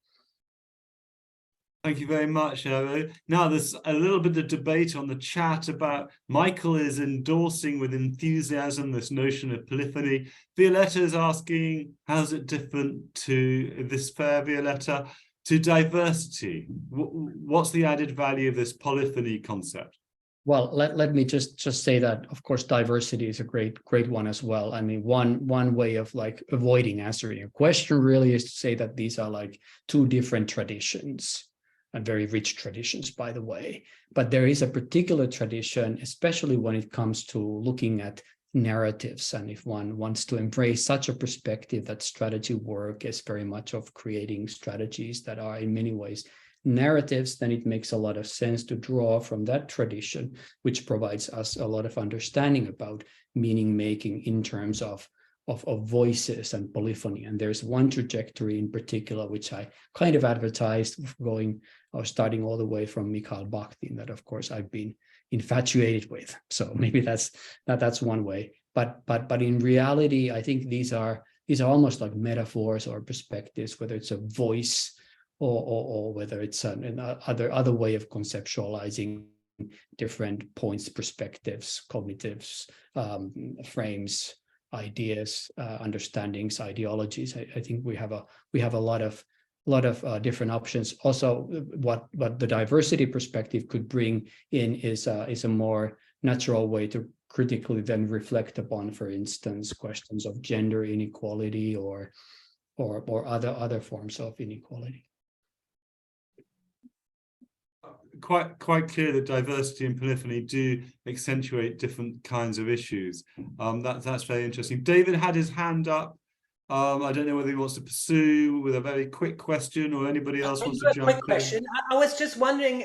Thank you very much, Eero. Now, there's a little bit of debate on the chat about Michael is endorsing with enthusiasm this notion of polyphony. Violetta is asking, how's it different to this fair, Violetta? To diversity, what's the added value of this polyphony concept? Well, let me just say that, of course, diversity is a great one as well. I mean, one way of like avoiding answering your question really is to say that these are like 2 different traditions, and very rich traditions, by the way. But there is a particular tradition, especially when it comes to looking at narratives. And if one wants to embrace such a perspective that strategy work is very much of creating strategies that are in many ways narratives, then it makes a lot of sense to draw from that tradition, which provides us a lot of understanding about meaning making in terms of voices and polyphony. And there's one trajectory in particular, which I kind of advertised, starting all the way from Mikhail Bakhtin, that of course I've been infatuated with. So maybe that's one way. But in reality, I think these are almost like metaphors or perspectives, whether it's a voice or whether it's other way of conceptualizing different points, perspectives, cognitives, frames, ideas, understandings, ideologies. I think we have a lot of different options. Also, what the diversity perspective could bring in is a more natural way to critically then reflect upon, for instance, questions of gender inequality or other forms of inequality. Quite clear that diversity and polyphony do accentuate different kinds of issues. That's very interesting. David had his hand up. I don't know whether he wants to pursue with a very quick question, or anybody else wants to jump in. Quick question. I was just wondering,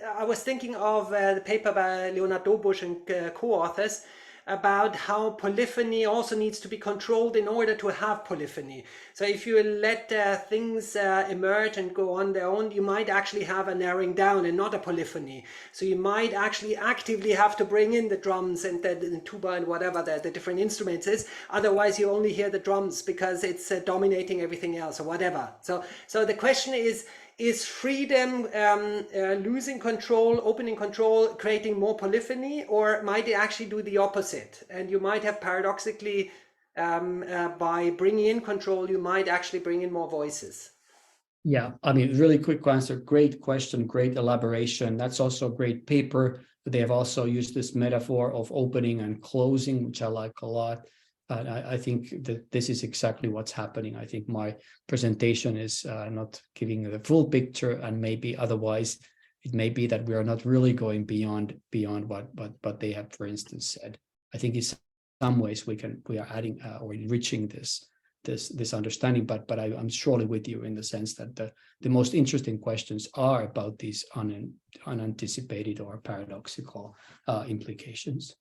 I was thinking of the paper by Leonard Dobusch and co-authors about how polyphony also needs to be controlled in order to have polyphony. So if you let things emerge and go on their own, you might actually have a narrowing down and not a polyphony. So you might actually actively have to bring in the drums and the tuba and whatever the different instruments is. Otherwise, you only hear the drums because it's dominating everything else or whatever. So the question is freedom losing control, opening control, creating more polyphony, or might it actually do the opposite? And you might have paradoxically, by bringing in control, you might actually bring in more voices. Yeah, I mean, really quick answer. Great question, great elaboration. That's also a great paper. They have also used this metaphor of opening and closing, which I like a lot. I think that this is exactly what's happening. I think my presentation is not giving the full picture, and maybe otherwise it may be that we are not really going beyond what they have, for instance, said. I think in some ways we are adding or enriching this understanding, but I'm surely with you in the sense that the most interesting questions are about these unanticipated or paradoxical implications.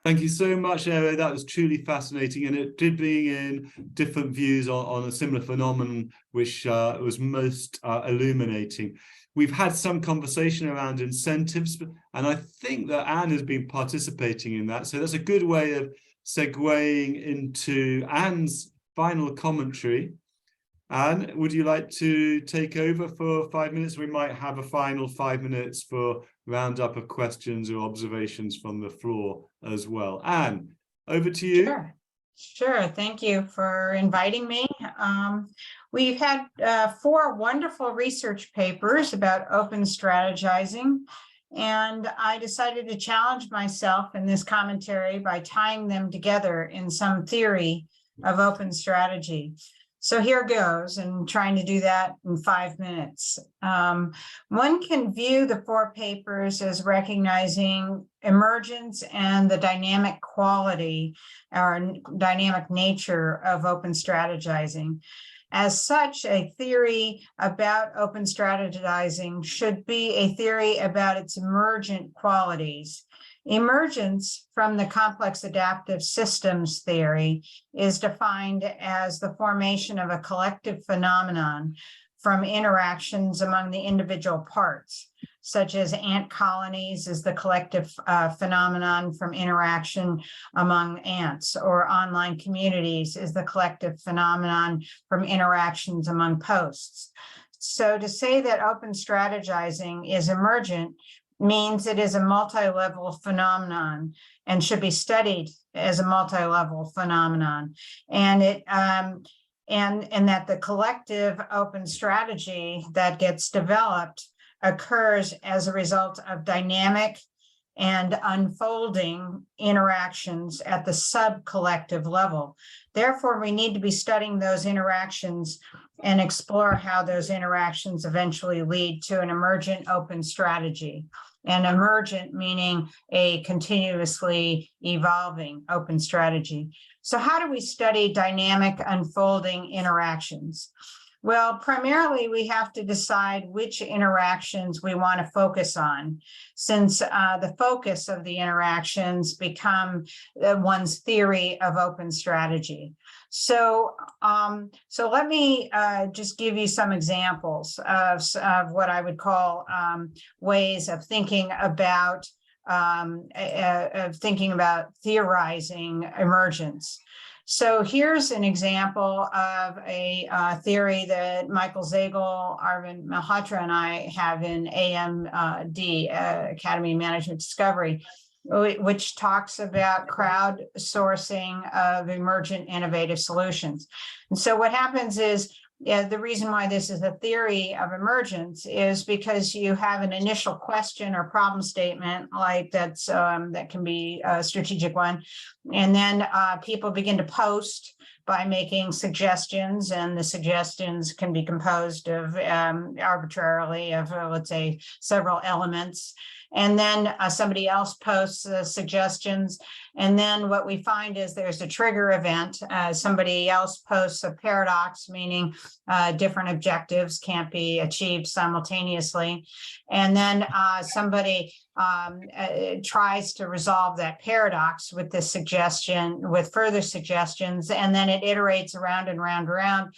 Thank you so much, Eero. That was truly fascinating, and it did bring in different views on a similar phenomenon, which was most illuminating. We've had some conversation around incentives, and I think that Anne has been participating in that. So that's a good way of segueing into Anne's final commentary. Anne, would you like to take over for 5 minutes? We might have a final 5 minutes for roundup of questions or observations from the floor as well. Anne, over to you. Sure. Thank you for inviting me. We've had 4 wonderful research papers about open strategizing, and I decided to challenge myself in this commentary by tying them together in some theory of open strategy. So here goes, and trying to do that in 5 minutes. One can view the 4 papers as recognizing emergence and the dynamic quality or dynamic nature of open strategizing. As such, a theory about open strategizing should be a theory about its emergent qualities. Emergence from the complex adaptive systems theory is defined as the formation of a collective phenomenon from interactions among the individual parts, such as ant colonies is the collective phenomenon from interaction among ants, or online communities is the collective phenomenon from interactions among posts. So to say that open strategizing is emergent means it is a multi-level phenomenon and should be studied as a multi-level phenomenon, and that the collective open strategy that gets developed occurs as a result of dynamic and unfolding interactions at the sub-collective level. Therefore, we need to be studying those interactions and explore how those interactions eventually lead to an emergent open strategy. And emergent meaning a continuously evolving open strategy. So how do we study dynamic unfolding interactions? Well, primarily we have to decide which interactions we want to focus on, since the focus of the interactions become one's theory of open strategy. So, let me just give you some examples of what I would call ways of thinking about theorizing emergence. So here's an example of a theory that Michael Seidl, Arvind Malhotra, and I have in AMD, Academy of Management Discovery, which talks about crowdsourcing of emergent innovative solutions. And so what happens is, the reason why this is a theory of emergence is because you have an initial question or problem statement like that's that can be a strategic one, and then people begin to post by making suggestions, and the suggestions can be composed of arbitrarily of let's say several elements. and then somebody else posts suggestions. And then what we find is there's a trigger event. Somebody else posts a paradox, meaning different objectives can't be achieved simultaneously. And then somebody tries to resolve that paradox with this suggestion, with further suggestions, and then it iterates around and round and round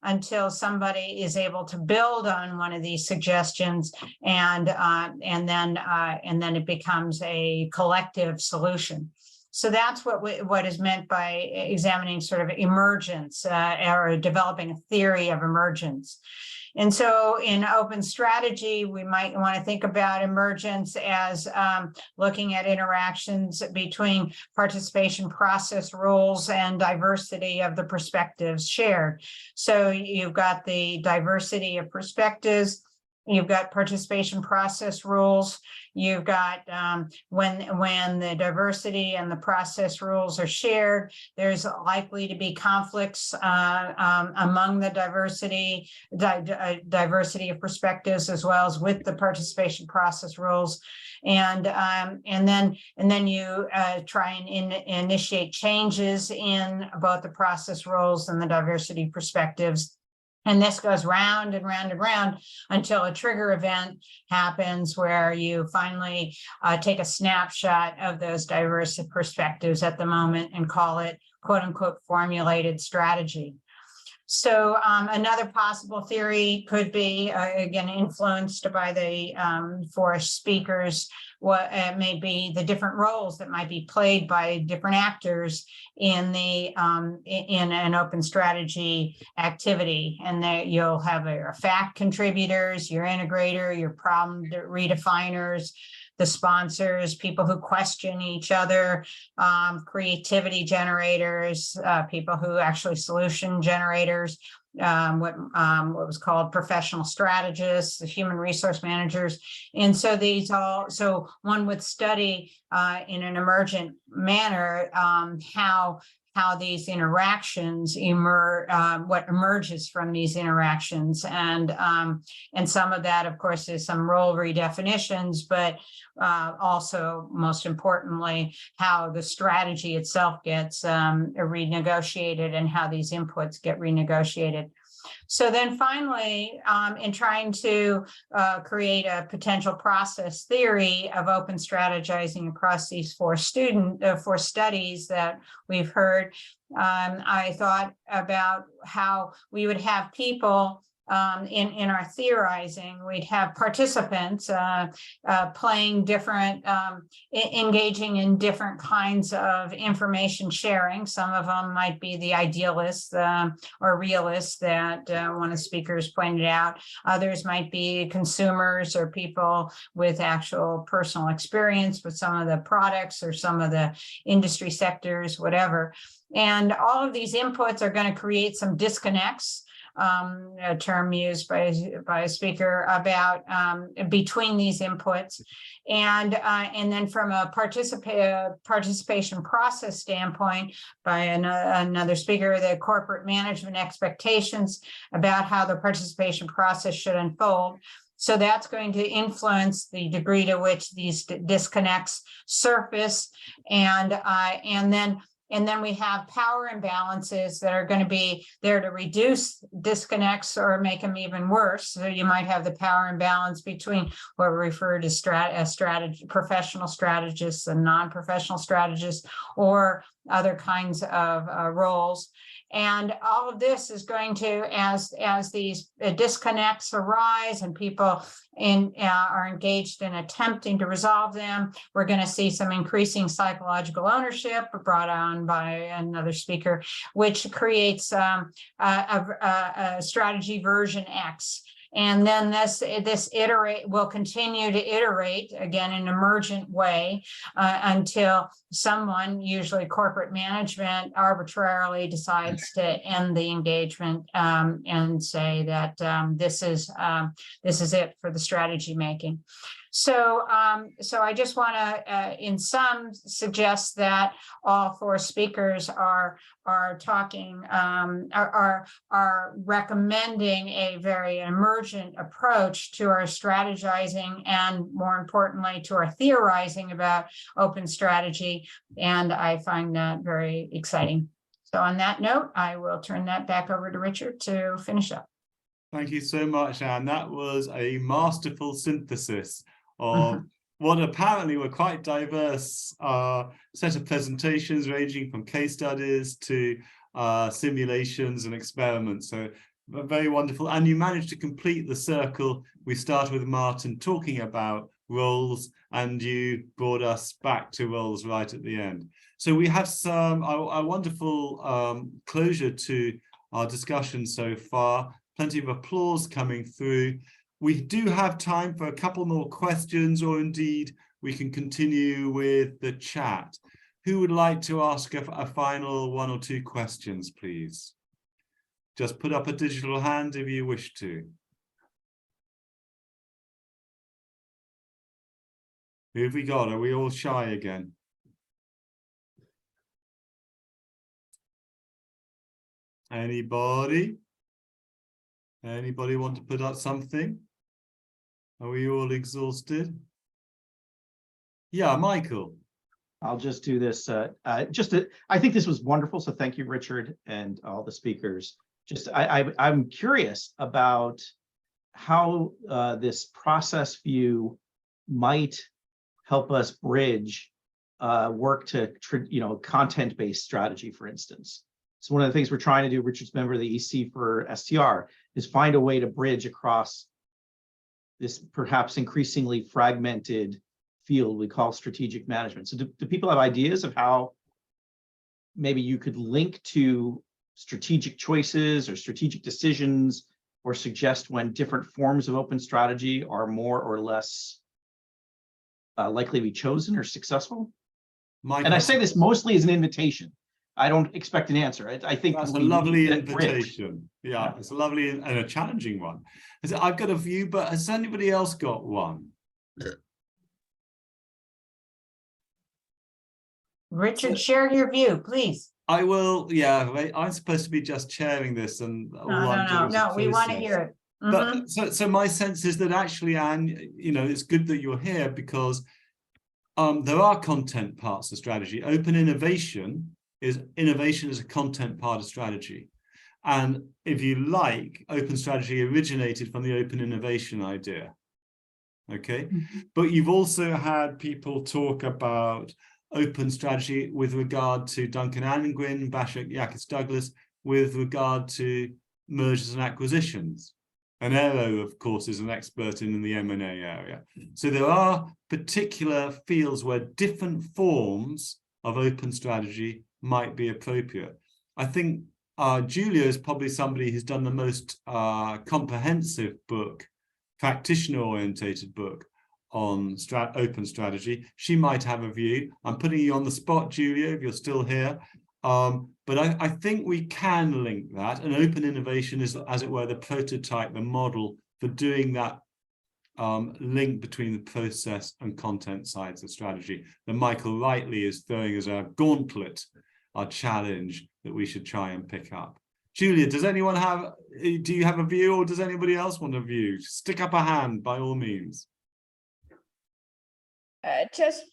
until somebody is able to build on one of these suggestions, and then it becomes a collective solution. So that's what is meant by examining sort of emergence, or developing a theory of emergence. And so in open strategy, we might want to think about emergence as looking at interactions between participation process rules and diversity of the perspectives shared. So you've got the diversity of perspectives, you've got participation process rules, you've got when the diversity and the process rules are shared, there's likely to be conflicts among the diversity of perspectives, as well as with the participation process rules. And then you try and initiate changes in both the process rules and the diversity perspectives. And this goes round and round and round until a trigger event happens where you finally take a snapshot of those diverse perspectives at the moment and call it, quote unquote, formulated strategy. So another possible theory could be, again, influenced by the four speakers, what may be the different roles that might be played by different actors in an open strategy activity. And there you'll have your fact contributors, your integrator, your problem redefiners, the sponsors, people who question each other, creativity generators, people who actually solution generators, what was called professional strategists, the human resource managers. And so these all, so one would study in an emergent manner how these interactions emerge, what emerges from these interactions. And some of that, of course, is some role redefinitions, but also, most importantly, how the strategy itself gets renegotiated and how these inputs get renegotiated. So then finally, in trying to create a potential process theory of open strategizing across these four studies that we've heard, I thought about how we would have people in our theorizing. We'd have participants playing different, engaging in different kinds of information sharing. Some of them might be the idealists or realists that one of the speakers pointed out. Others might be consumers or people with actual personal experience with some of the products or some of the industry sectors, whatever. And all of these inputs are going to create some disconnects, a term used by a speaker, about between these inputs. And then from a participation process standpoint, by another speaker, the corporate management expectations about how the participation process should unfold. So that's going to influence the degree to which these disconnects surface. And then we have power imbalances that are going to be there to reduce disconnects or make them even worse. So you might have the power imbalance between what we refer to as professional strategists and non-professional strategists, or other kinds of roles. And all of this is going to, as these disconnects arise and people are engaged in attempting to resolve them, we're going to see some increasing psychological ownership brought on by another speaker, which creates a strategy version X. And then this will continue to iterate, again, in an emergent way, until someone, usually corporate management, arbitrarily decides to end the engagement and say that this is it for the strategy making. So I just want to, in sum, suggest that all four speakers are talking, are recommending a very emergent approach to our strategizing and, more importantly, to our theorizing about open strategy. And I find that very exciting. So on that note, I will turn that back over to Richard to finish up. Thank you so much, Anne. That was a masterful synthesis of what apparently were quite diverse set of presentations, ranging from case studies to simulations and experiments. So very wonderful. And you managed to complete the circle. We started with Martin talking about roles, and you brought us back to roles right at the end. So we have some a wonderful closure to our discussion so far. Plenty of applause coming through. We do have time for a couple more questions, or indeed we can continue with the chat. Who would like to ask a final one or two questions, please? Just put up a digital hand if you wish to. Who have we got? Are we all shy again? Anybody? Anybody want to put up something? Are we all exhausted? Yeah, Michael. I'll just do this. I think this was wonderful. So thank you, Richard, and all the speakers. I'm curious about how this process view might help us bridge work to content-based strategy, for instance. So one of the things we're trying to do, Richard's member of the EC for STR, is find a way to bridge across this perhaps increasingly fragmented field we call strategic management. So do people have ideas of how maybe you could link to strategic choices or strategic decisions, or suggest when different forms of open strategy are more or less likely to be chosen or successful? And I say this mostly as an invitation. I don't expect an answer. I think that's a lovely invitation. Yeah, it's a lovely and a challenging one. I've got a view, but has anybody else got one? Richard, share your view, please. I will. Yeah, I'm supposed to be just chairing this, and no, we want to hear it. But so my sense is that actually, Anne, it's good that you're here, because there are content parts of strategy. Open innovation is a content part of strategy. And if you like, open strategy originated from the open innovation idea. Okay. But you've also had people talk about open strategy with regard to Duncan Angwin, Bashak Yakis Douglas, with regard to mergers and acquisitions. And Eero, of course, is an expert in the M&A area. So there are particular fields where different forms of open strategy might be appropriate. I think Julia is probably somebody who's done the most comprehensive book, practitioner-orientated book on open strategy. She might have a view. I'm putting you on the spot, Julia, if you're still here. But I think we can link that, and open innovation is, as it were, the prototype, the model for doing that link between the process and content sides of strategy that Michael rightly is throwing as a gauntlet, our challenge that we should try and pick up. Julia, do you have a view, or does anybody else want a view? Stick up a hand by all means. Just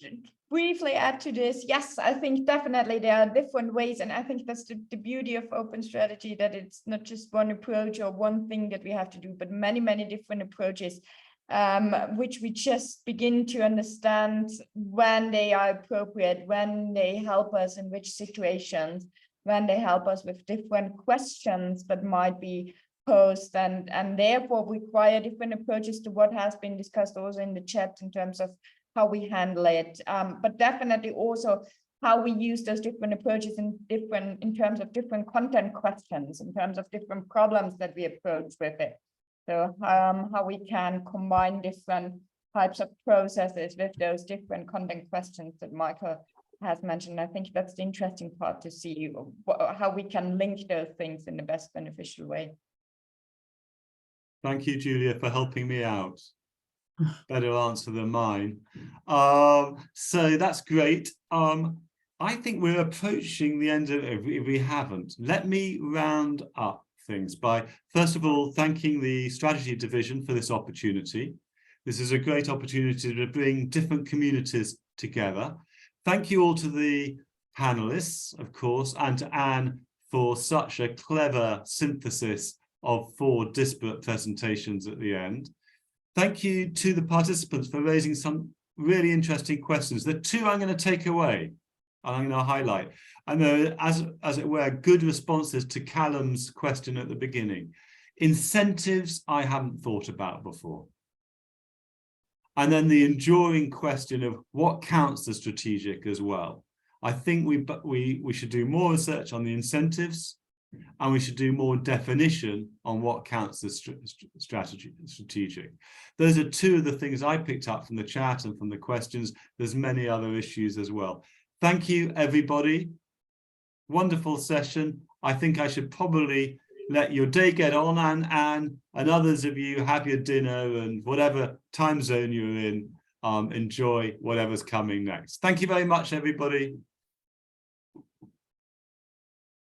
briefly add to this. Yes, I think definitely there are different ways, and I think that's the beauty of open strategy, that it's not just one approach or one thing that we have to do, but many, many different approaches, which we just begin to understand when they are appropriate, when they help us in which situations, when they help us with different questions that might be posed, and therefore require different approaches to what has been discussed also in the chat in terms of how we handle it, but definitely also how we use those different approaches in terms of different content questions, in terms of different problems that we approach with it. So how we can combine different types of processes with those different content questions that Michael has mentioned. I think that's the interesting part, to see how we can link those things in the best beneficial way. Thank you, Julia, for helping me out. better answer than mine. So that's great. I think we're approaching the end of it if we haven't. Let me round up things by, first of all, thanking the strategy division for this opportunity. This is a great opportunity to bring different communities together. Thank you all to the panelists, of course, and to Anne for such a clever synthesis of 4 disparate presentations at the end. Thank you to the participants for raising some really interesting questions. The 2 I'm going to take away, and I'm going to highlight. And there are, as it were, good responses to Callum's question at the beginning. Incentives I hadn't thought about before. And then the enduring question of what counts as strategic as well. I think we should do more research on the incentives, and we should do more definition on what counts as strategic. Those are 2 of the things I picked up from the chat and from the questions. There's many other issues as well. Thank you, everybody. Wonderful session. I think I should probably let your day get on, and others of you have your dinner, and whatever time zone you're in, enjoy whatever's coming next. Thank you very much, everybody.